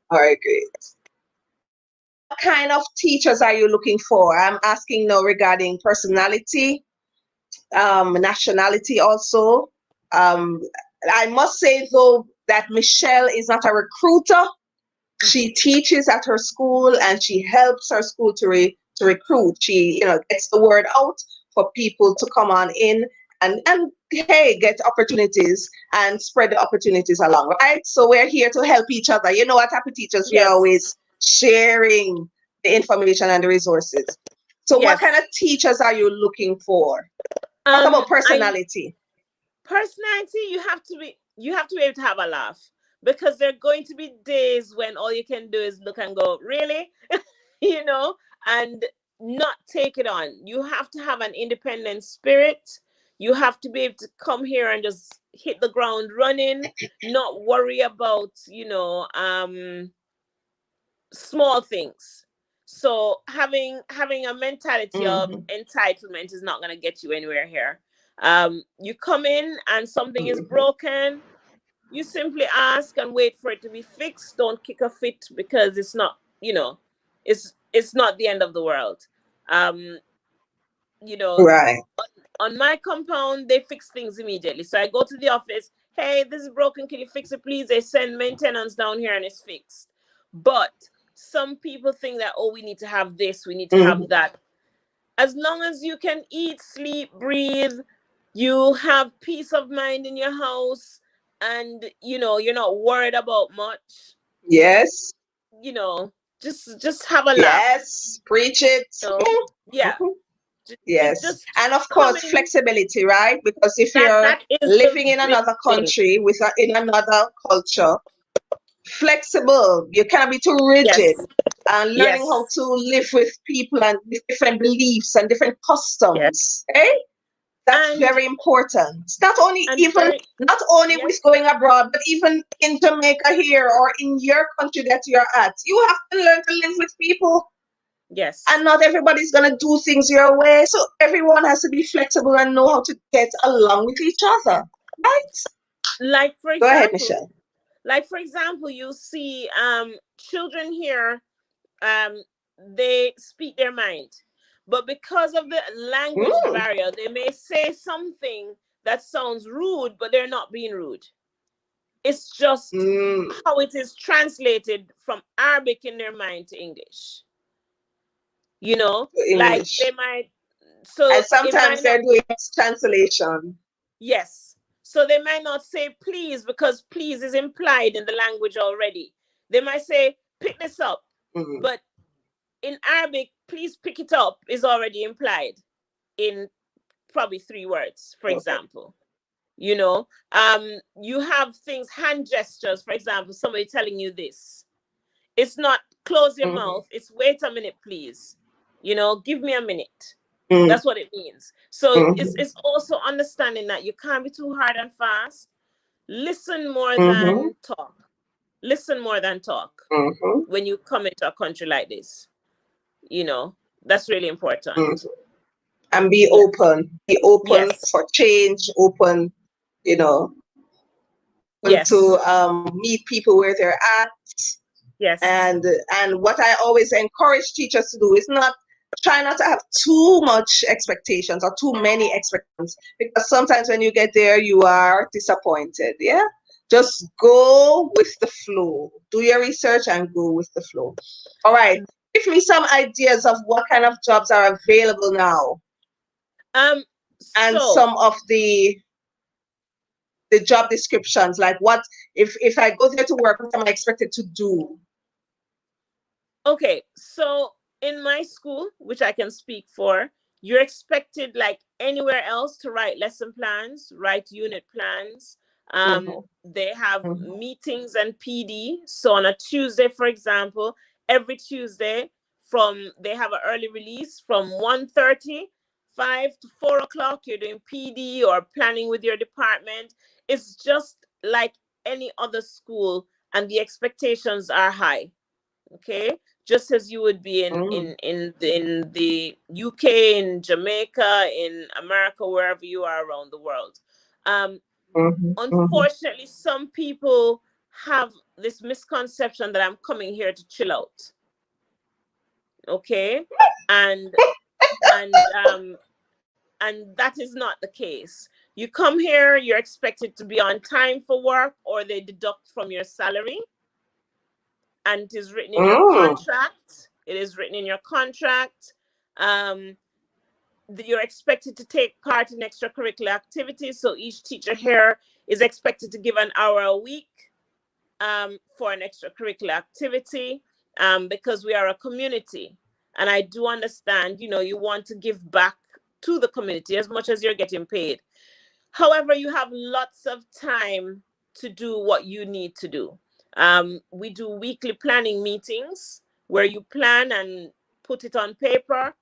All right, great. What kind of teachers are you looking for? I'm asking now regarding personality, nationality also. Um, I must say though that Michelle is not a recruiter. She teaches at her school and she helps her school to recruit. She, gets the word out for people to come on in and hey, get opportunities and spread the opportunities along, right? So we're here to help each other. You know what type of teachers we are Yes, always sharing the information and the resources. So what kind yes. of teachers are you looking for? Talk about I personality. personality, you have to be able to have a laugh, because there are going to be days when all you can do is look and go, really? you know, and not take it on. You have to have an independent spirit. You have to be able to come here and just hit the ground running, not worry about, small things. So having a mentality of Hmm. entitlement is not going to get you anywhere here. You come in and something is Hmm. broken, you simply ask and wait for it to be fixed. Don't kick a fit, because it's not, it's not the end of the world. Um, you know, Right. on my compound, they fix things immediately. So I go to the office, hey, this is broken, can you fix it, please? They send maintenance down here and it's fixed. But some people think that, oh, we need to have this, we need to have Hmm. that. As long as you can eat, sleep, breathe, you have peace of mind in your house, and you're not worried about much, Yes. you know, just have a laugh. Yes. Preach it. Yeah, Mhm. just, Yes. And just of come course, in. flexibility, right? Because if That you're that is the living in big another thing. country in another culture, flexible. You cannot be too rigid. Yes, And learning how yes, to live with people and with different beliefs and different yes, customs. Eh? That's and very important. It's not only even very, not only with yes, going abroad, but even in Jamaica here or in your country that you're at. You have to learn to live with people, and yes. not everybody's gonna do things your way. So everyone has to be flexible and know how to get along with each other. Right? Like for Go ahead, example, Michelle. you see children here, um they speak their mind, but because of the language Mm, barrier, they may say something that sounds rude, but they're not being rude. It's just mm, how it is translated from Arabic in their mind to English. Like they English. might, so And it sometimes might not. they're doing translation. Yes. So they might not say please, because please is implied in the language already. They might say pick this up, Mm, but in Arabic, please pick it up is already implied in probably three words, for okay. example. You have things, hand gestures, for example, somebody telling you this. It's not close your Mm-hmm. mouth, it's wait a minute, please. Give me a minute. Mm, That's what it means. So it's mm-hmm. it's also understanding that you can't be too hard and fast. Listen more Mm-hmm. than talk. Listen more than talk Mm-hmm. when you come into a country like this. You know, that's really Mm-hmm. important. And be Yeah. open. Be open Yes. for change. Open, you know, open to Yes. meet people where they're at. Yes. And what I always encourage teachers to do is not try not to have too much expectations or too many expectations, because sometimes when you get there you are disappointed. Yeah, just go with the flow. Do your research and go with the flow. All right, give me some ideas of what kind of jobs are available now Um. and So some of the job descriptions, like what if I go there to work, what am I expected to do? okay. So in my school, which I can speak for, you're expected, like anywhere else, to write lesson plans, write unit plans. Mm-hmm. They have Mm-hmm. meetings and PD. So on a Tuesday, for example, every Tuesday, from they have an early release from 1:30, 5 to 4 o'clock. You're doing PD or planning with your department. It's just like any other school and the expectations are high. Okay, just as you would be in the UK, in Jamaica, in America, wherever you are around the world. Unfortunately, some people have this misconception that I'm coming here to chill out. Okay, and and um and that is not the case. You come here, you're expected to be on time for work, or they deduct from your salary, and it is written in your contract. It is written in your contract. You're expected to take part in extracurricular activities. So each teacher here is expected to give an hour a week for an extracurricular activity, because we are a community. And I do understand, you want to give back to the community as much as you're getting paid. However, you have lots of time to do what you need to do. We do weekly planning meetings where you plan and put it on paper,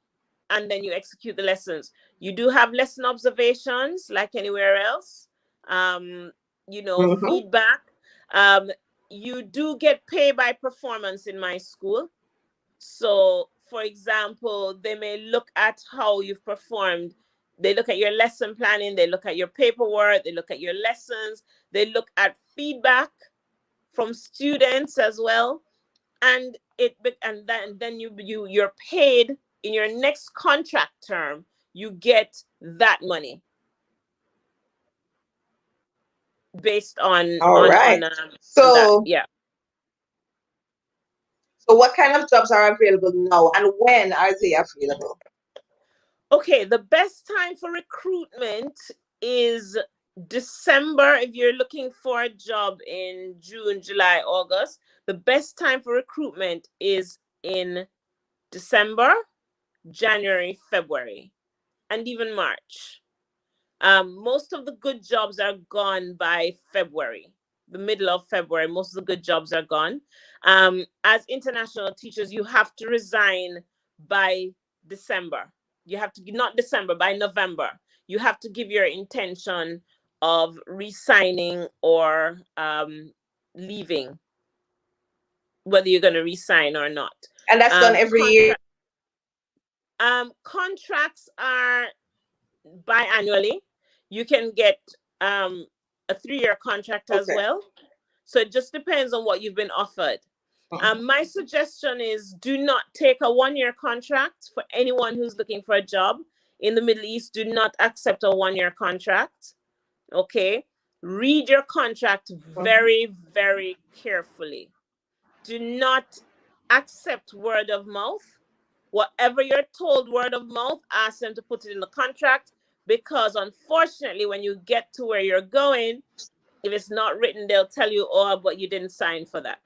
and then you execute the lessons. You do have lesson observations like anywhere else, feedback. You do get pay by performance in my school. So, for example, they may look at how you've performed. They look at your lesson planning, they look at your paperwork, they look at your lessons, they look at feedback from students as well. And then you're paid in your next contract term. You get that money based on All right. on that. Yeah. So what kind of jobs are available now, and when are they available? Okay, the best time for recruitment is December. If you're looking for a job in June, July, August, the best time for recruitment is in December, January, February, and even March. Most of the good jobs are gone by February, the middle of February. Most of the good jobs are gone. As international teachers, you have to resign by December. You have to, not December, by November. You have to give your intention of resigning or leaving, whether you're going to resign or not. And that's done every year? Contracts are biannually. You can get a 3-year contract as well. So it just depends on what you've been offered. My suggestion is do not take a 1-year contract for anyone who's looking for a job in the Middle East. Do not accept a 1-year contract. Okay. Read your contract very, very carefully. Do not accept word of mouth. Whatever you're told word of mouth, ask them to put it in the contract, because unfortunately, when you get to where you're going, if it's not written, they'll tell you, oh, but you didn't sign for that.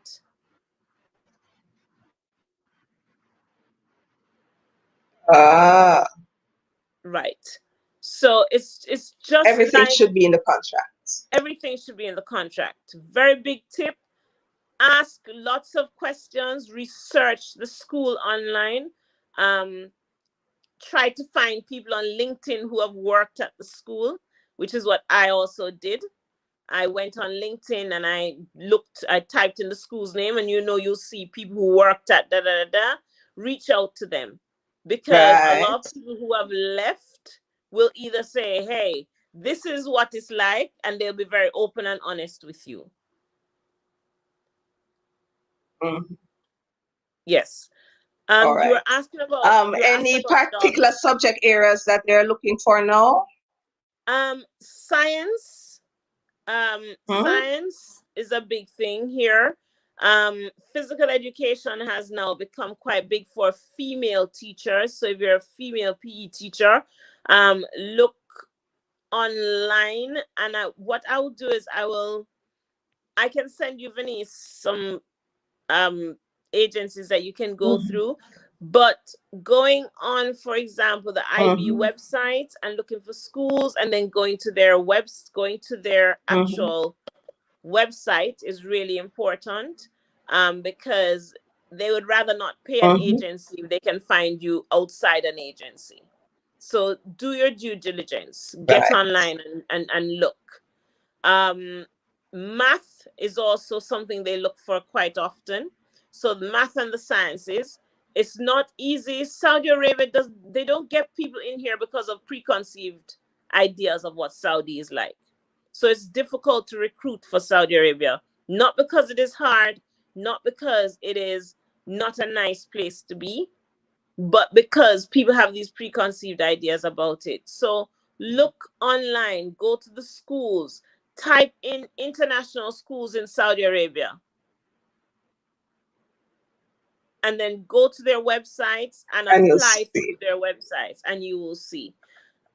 Right. So it's just everything should be in the contract. Everything should be in the contract. Very big tip. Ask lots of questions. Research the school online. Try to find people on LinkedIn who have worked at the school, which is what I also did. I went on LinkedIn and I typed in the school's name, and you'll see people who worked at reach out to them, because a lot of people who have left will either say, hey, this is what it's like, and they'll be very open and honest with you. Yes. You were asking about any particular subject areas that they're looking for now? Science. Science is a big thing here. Physical education has now become quite big for female teachers. So if you're a female PE teacher, look online. And what I will do is I can send you, Venice, some agencies that you can go through. But going on, for example, the IB website and looking for schools, and then going to their actual website is really important, because they would rather not pay an agency if they can find you outside an agency. So do your due diligence, get online and look. Math is also something they look for quite often. So the math and the sciences, it's not easy. Saudi Arabia they don't get people in here because of preconceived ideas of what Saudi is like. So it's difficult to recruit for Saudi Arabia, not because it is hard, not because it is not a nice place to be, but because people have these preconceived ideas about it. So look online, go to the schools, type in international schools in Saudi Arabia, and then go to their websites and And you'll apply see. through their websites, and you will see.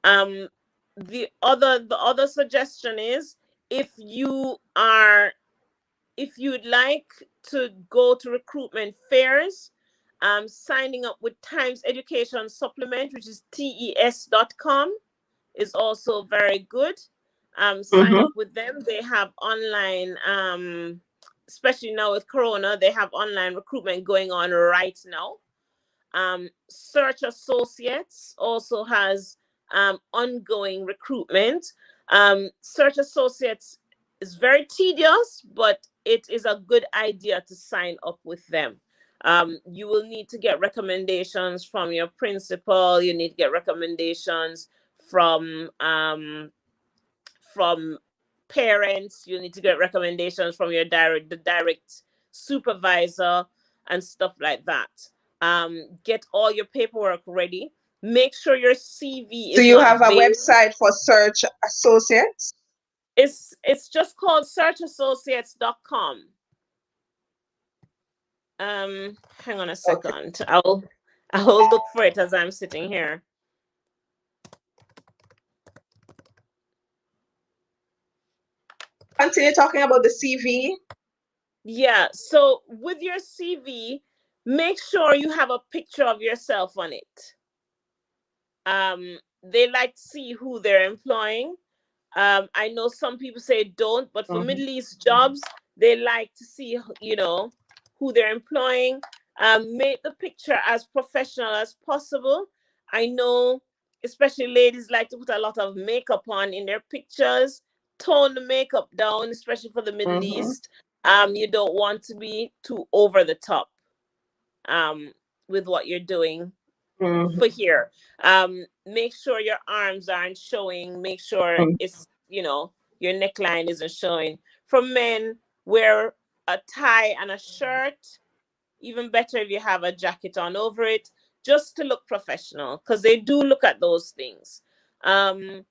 Um, the other suggestion is, if you are if you'd like to go to recruitment fairs, signing up with Times Education Supplement, which is TES.com, is also very good. Sign Mm-hmm. up with them. They have online, especially now with Corona, they have online recruitment going on right now. Search Associates also has ongoing recruitment. Search Associates is very tedious, but it is a good idea to sign up with them. You will need to get recommendations from your principal. You need to get recommendations from from parents. You need to get recommendations from the direct supervisor and stuff like that. Get all your paperwork ready. Make sure your CV Do is you not have a vague. website for Search Associates? It's just called searchassociates.com. Hang on a Okay. second. I'll look for it as I'm sitting here. Continue talking about the CV. Yeah, so with your CV, make sure you have a picture of yourself on it. They like to see who they're employing. I know some people say don't, but for Mm-hmm. Middle East jobs, they like to see, who they're employing. Make the picture as professional as possible. I know, especially ladies like to put a lot of makeup on in their pictures. Tone the makeup down, especially for the Middle Mm-hmm. East. You don't want to be too over the top um, with what you're doing Mm-hmm. for here. Make sure your arms aren't showing. Make sure it's, your neckline isn't showing. For men, wear a tie and a shirt. Even better if you have a jacket on over it, just to look professional, because they do look at those things. Um,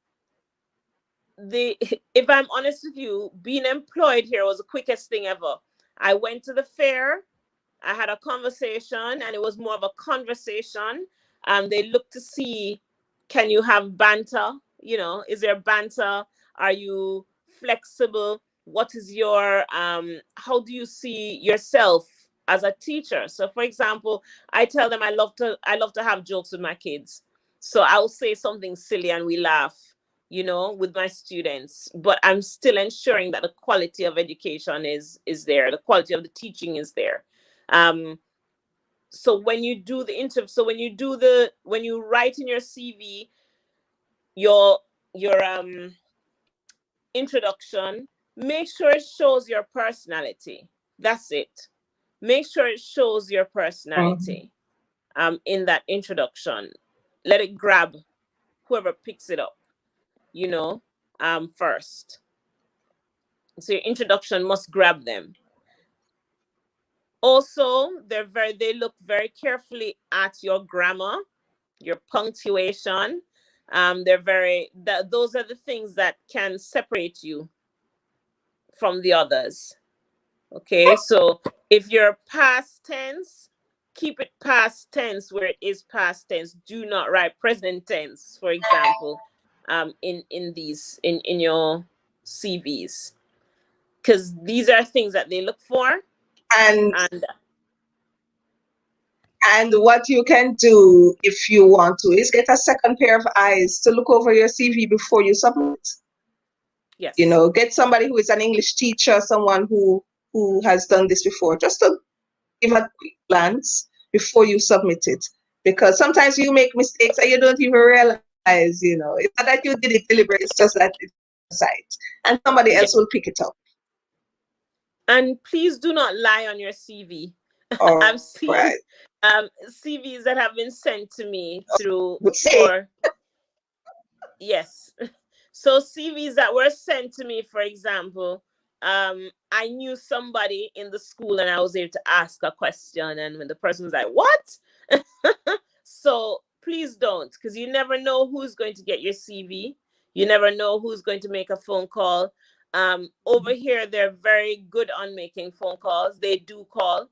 the If I'm honest with you, being employed here was the quickest thing ever. I went to the fair, I had a conversation, and it was more of a conversation. They look to see, can you have banter? Is there banter? Are you flexible? What is your how do you see yourself as a teacher? So for example, I tell them I love to have jokes with my kids. So I'll say something silly and we laugh, with my students, but I'm still ensuring that the quality of education is there, the quality of the teaching is there. um so when you do the interview, so when you write in your CV your introduction, make sure it shows your personality. That's it. Make sure it shows your Mm-hmm. personality in that introduction. Let it grab whoever picks it up, you know first. So your introduction must grab them. Also, they look very carefully at your grammar, your punctuation. Those are the things that can separate you from the others. Okay, so if you're past tense, keep it past tense where it is past tense. Do not write present tense, for example, in your CVs, because these are things that they look for. And And and what you can do if you want to is get a second pair of eyes to look over your CV before you submit. yes, Get somebody who is an English teacher, someone who has done this before, just to give a quick glance before you submit it. Because sometimes you make mistakes and you don't even realize, it's not that you did it deliberately, it's just that it's on the site. And somebody yeah, else will pick it up. And please do not lie on your CV. All I've right. seen CVs that have been sent to me through Would say, for yes. So CVs that were sent to me, for example, I knew somebody in the school and I was able to ask a question, and when the person was like, "What?" So please don't, because you never know who's going to get your CV. You never know who's going to make a phone call. Over here, they're very good on making phone calls. They do call.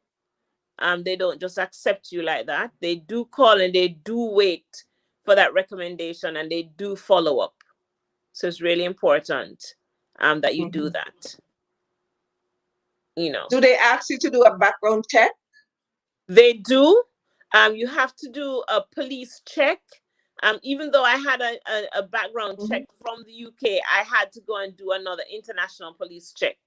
They don't just accept you like that. They do call and they do wait for that recommendation and they do follow up. So it's really important that you do mhm. that. You know, Do they ask you to do a background check? they do. You have to do a police check. Even though I had a background check Mhm. from the UK, I had to go and do another international police check.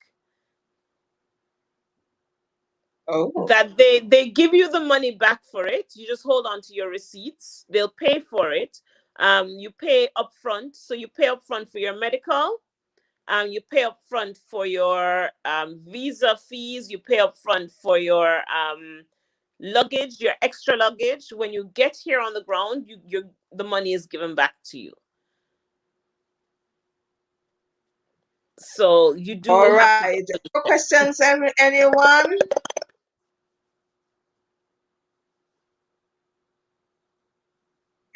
Oh, That they give you the money back for it. You just hold on to your receipts. They'll pay for it. You pay upfront. So you pay upfront for your medical. You pay upfront for your visa fees. You pay upfront for your luggage, your extra luggage. When you get here on the ground, the money is given back to you. So you do all have to do right. More questions, anyone?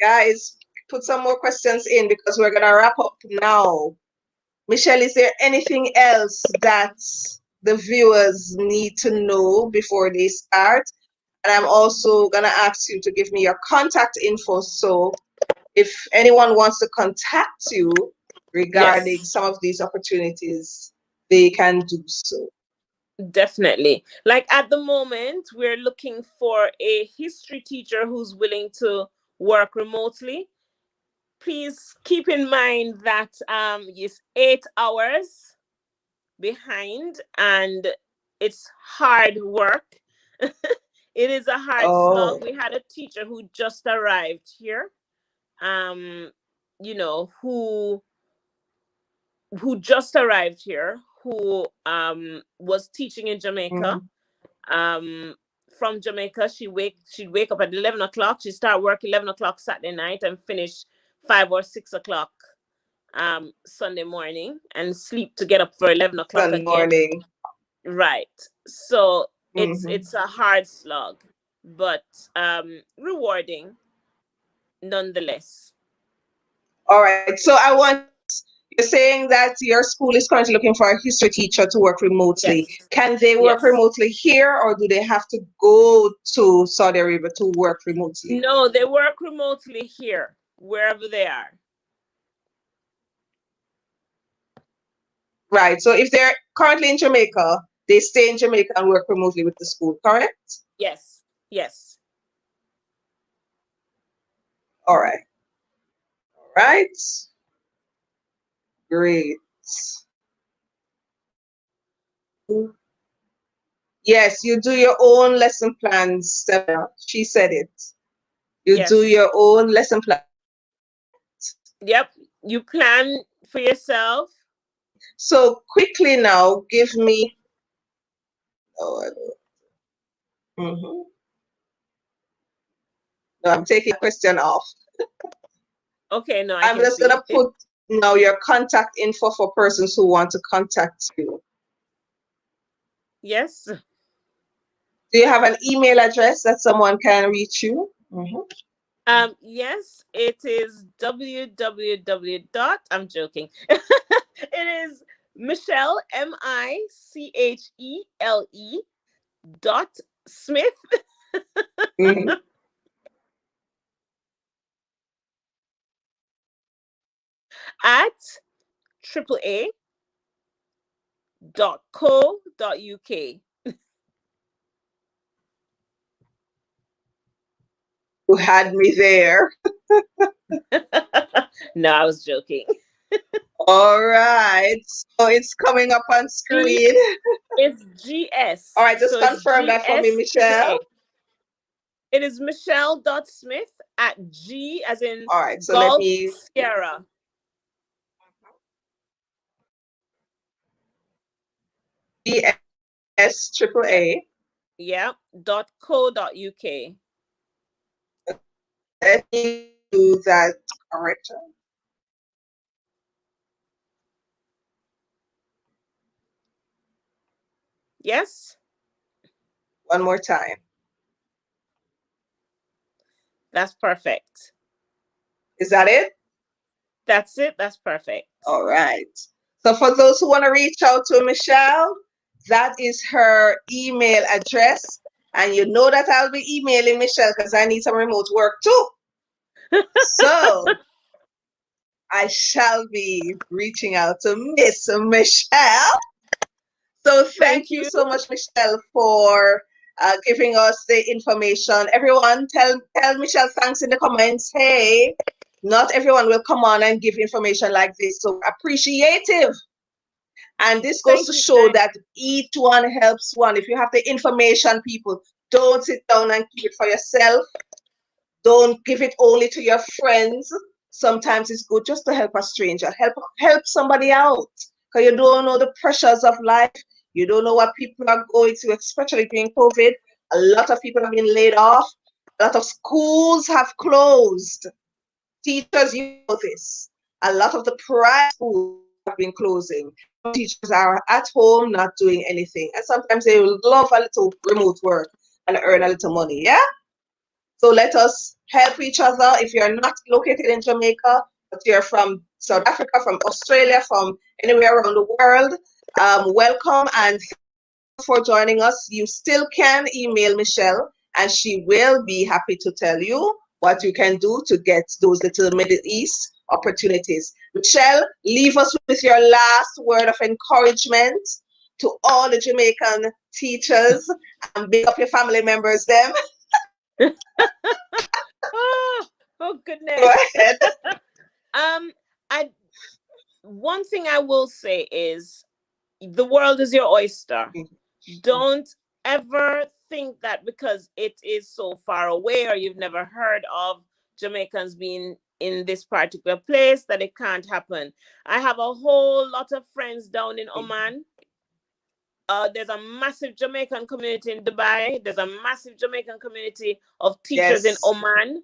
Guys, put some more questions in because we're gonna wrap up now. Michelle, is there anything else that the viewers need to know before they start? And I'm also gonna ask you to give me your contact info. So if anyone wants to contact you regarding Yes, some of these opportunities, they can do so. definitely. Like at the moment, we're looking for a history teacher who's willing to work remotely. Please keep in mind that it's 8 hours behind and it's hard work. It is a hard slog. Oh, We had a teacher who just arrived here, you know, who just arrived here, who was teaching in Jamaica. mhm. Um, from Jamaica, she'd wake up at 11 o'clock. She'd start work 11 o'clock Saturday night and finish 5 or 6 o'clock Sunday morning and sleep to get up for 11 o'clock Good again. morning. Right. So Mhm. it's a hard slog, but rewarding nonetheless. All right. So you're saying that your school is currently looking for a history teacher to work remotely. Yes. Can they work Yes. remotely here or do they have to go to Saudi Arabia to work remotely? No, they work remotely here, wherever they are. Right. So if they're currently in Jamaica, they stay in Jamaica and work remotely with the school, correct? Yes. Yes. All right. All right. Great. Yes, you do your own lesson plans, Stella. She said it. You do Yes. your own lesson plan. Yep. You plan for yourself. So quickly now, give me. Oh, I don't. No, I'm taking a question off. Okay, no, I I'm can just gonna see. put now your contact info for persons who want to contact you. Yes. Do you have an email address that someone can reach you? Yes, it is www dot. I'm joking. It is Michelle Michele dot Smith Mhm. at AAA .co.uk. You had me there. No, I was joking. All right. So it's coming up on G screen. is GS. All right, just So it's confirm that for me, GS Michelle. AAA. It is Michelle.Smith at G as in All right, so let Golf me Sierra. S triple A. Yeah. .co.uk. Let me do that correction Yes. one more time. That's perfect. Is that it? That's it. That's perfect. All right. So for those who want to reach out to Michelle, that is her email address. And you know that I'll be emailing Michelle because I need some remote work too. So I shall be reaching out to Miss Michelle. So thank Thank you you. so much, Michelle, for giving us the information. Everyone, tell Michelle thanks in the comments. Hey, not everyone will come on and give information like this, so appreciative. And this goes Thank to you, show guys. that each one helps one. If you have the information, people, don't sit down and keep it for yourself. Don't give it only to your friends. Sometimes it's good just to help a stranger. Help somebody out. Because you don't know the pressures of life. You don't know what people are going through, especially during COVID. A lot of people have been laid off. A lot of schools have closed. Teachers, you know this. A lot of the private schools have been closing. Teachers are at home not doing anything. And sometimes they will love a little remote work and earn a little money. Yeah? So let us help each other. If you're not located in Jamaica, but you're from South Africa, from Australia, from anywhere around the world, welcome and for joining us. You still can email Michelle and she will be happy to tell you what you can do to get those little Middle East opportunities. Michelle, leave us with your last word of encouragement to all the Jamaican teachers and big up your family members them. Oh Go goodness. ahead. I one thing I will say is the world is your oyster. Don't ever think that because it is so far away or you've never heard of Jamaicans being in this particular place that it can't happen. I have a whole lot of friends down in Oman. There's a massive Jamaican community in Dubai. There's a massive Jamaican community of teachers in Yes. Oman,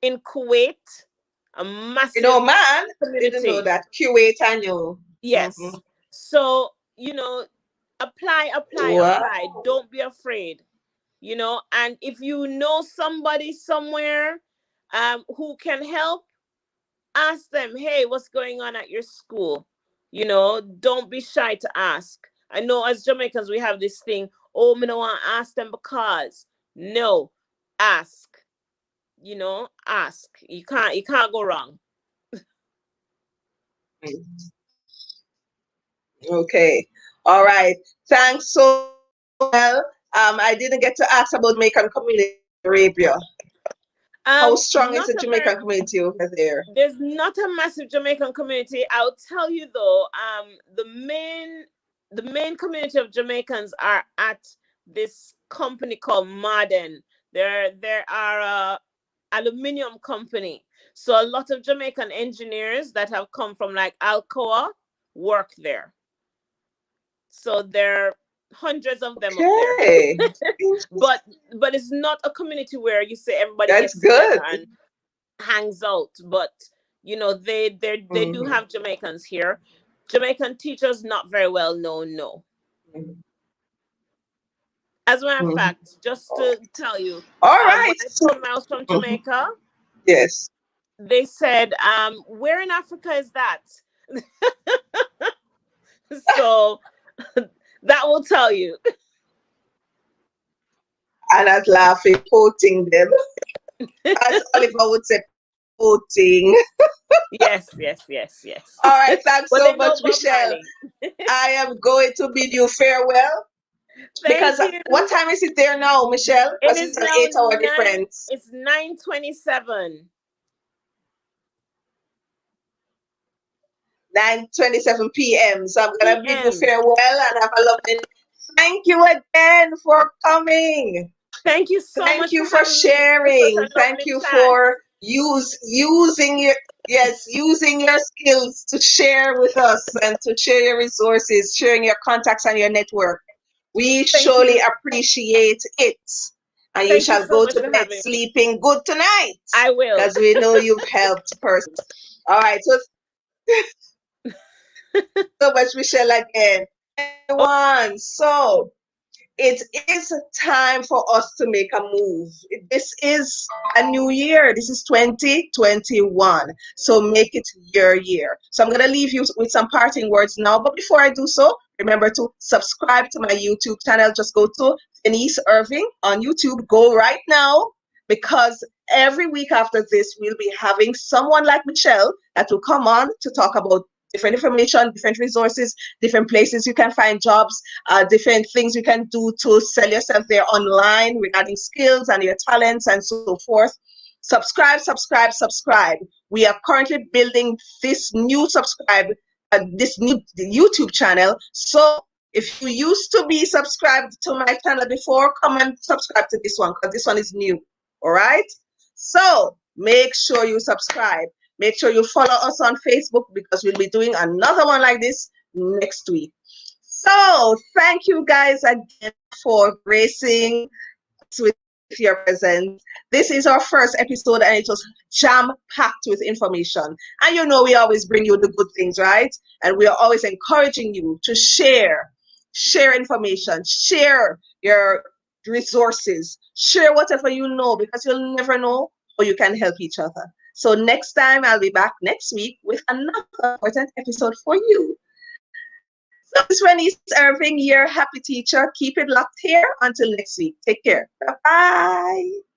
in Kuwait, a You know, massive man, didn't know community. that. Kuwait, I know. Yes. So, Wow. apply. Don't be afraid, and if you know somebody somewhere who can help, ask them, hey, what's going on at your school? Don't be shy to ask. I know as Jamaicans we have this thing, oh, me don't want to ask them because. No, ask. Ask. You can't go wrong. Okay. All right. Thanks so well. I didn't get to ask about Jamaican community in Arabia. How strong is Not the a very Jamaican community over there? There's not a massive Jamaican community. I'll tell you though, the main community of Jamaicans are at this company called Marden. There are a aluminium company. So a lot of Jamaican engineers that have come from like Alcoa work there. So there are hundreds of them up there. Okay. but but it's not a community where you say everybody That's gets together good. and hangs out, but they do Mm-hmm. have Jamaicans here. Jamaican teachers not very well known, no. As a matter of Mm-hmm. fact, just to tell you, All when right. I told them I was from Mhm. Jamaica, Yes. they said, where in Africa is that? So that will tell you. And I was laughing, quoting them. As Oliver would say, quoting. Yes, yes, yes, yes. All right. Thanks But so they much, know Bob Michelle. Marley. I am going to bid you farewell Thank because you. what time is it there now, Michelle? It Because is it's an now 8 hour nine. difference. It's 9:27. 9:27 p.m. So I'm gonna bid you PM. farewell and have a lovely. Thank you again for coming. Thank you so Thank much for you for having me. It was such sharing. a Thank lovely you chat. for using your skills to share with us and to share your resources, sharing your contacts and your network. We Thank surely you. appreciate it. And you Thank you shall so go much to for bed having me. sleeping good tonight I will. because we know you've helped persons. All right. So, so much, Michelle, again. Everyone. So, it is time for us to make a move. This is a new year. This is 2021. So make it your year. So I'm going to leave you with some parting words now. But before I do so, remember to subscribe to my YouTube channel. Just go to Denise Irving on YouTube. Go right now because every week after this, we'll be having someone like Michelle that will come on to talk about different information, different resources, different places you can find jobs, different things you can do to sell yourself there online regarding skills and your talents and so forth. Subscribe, subscribe, subscribe. We are currently building this new YouTube channel. So if you used to be subscribed to my channel before, come and subscribe to this one because this one is new. All right. So make sure you subscribe. Make sure you follow us on Facebook because we'll be doing another one like this next week. So, thank you guys again for gracing us with your presence. This is our first episode and it was jam packed with information. And you know, we always bring you the good things, right? And we are always encouraging you to share information, share your resources, share whatever you know because you'll never know how you can help each other. So, next time, I'll be back next week with another important episode for you. So this is Renice Irving, your happy teacher. Keep it locked here until next week. Take care. Bye-bye.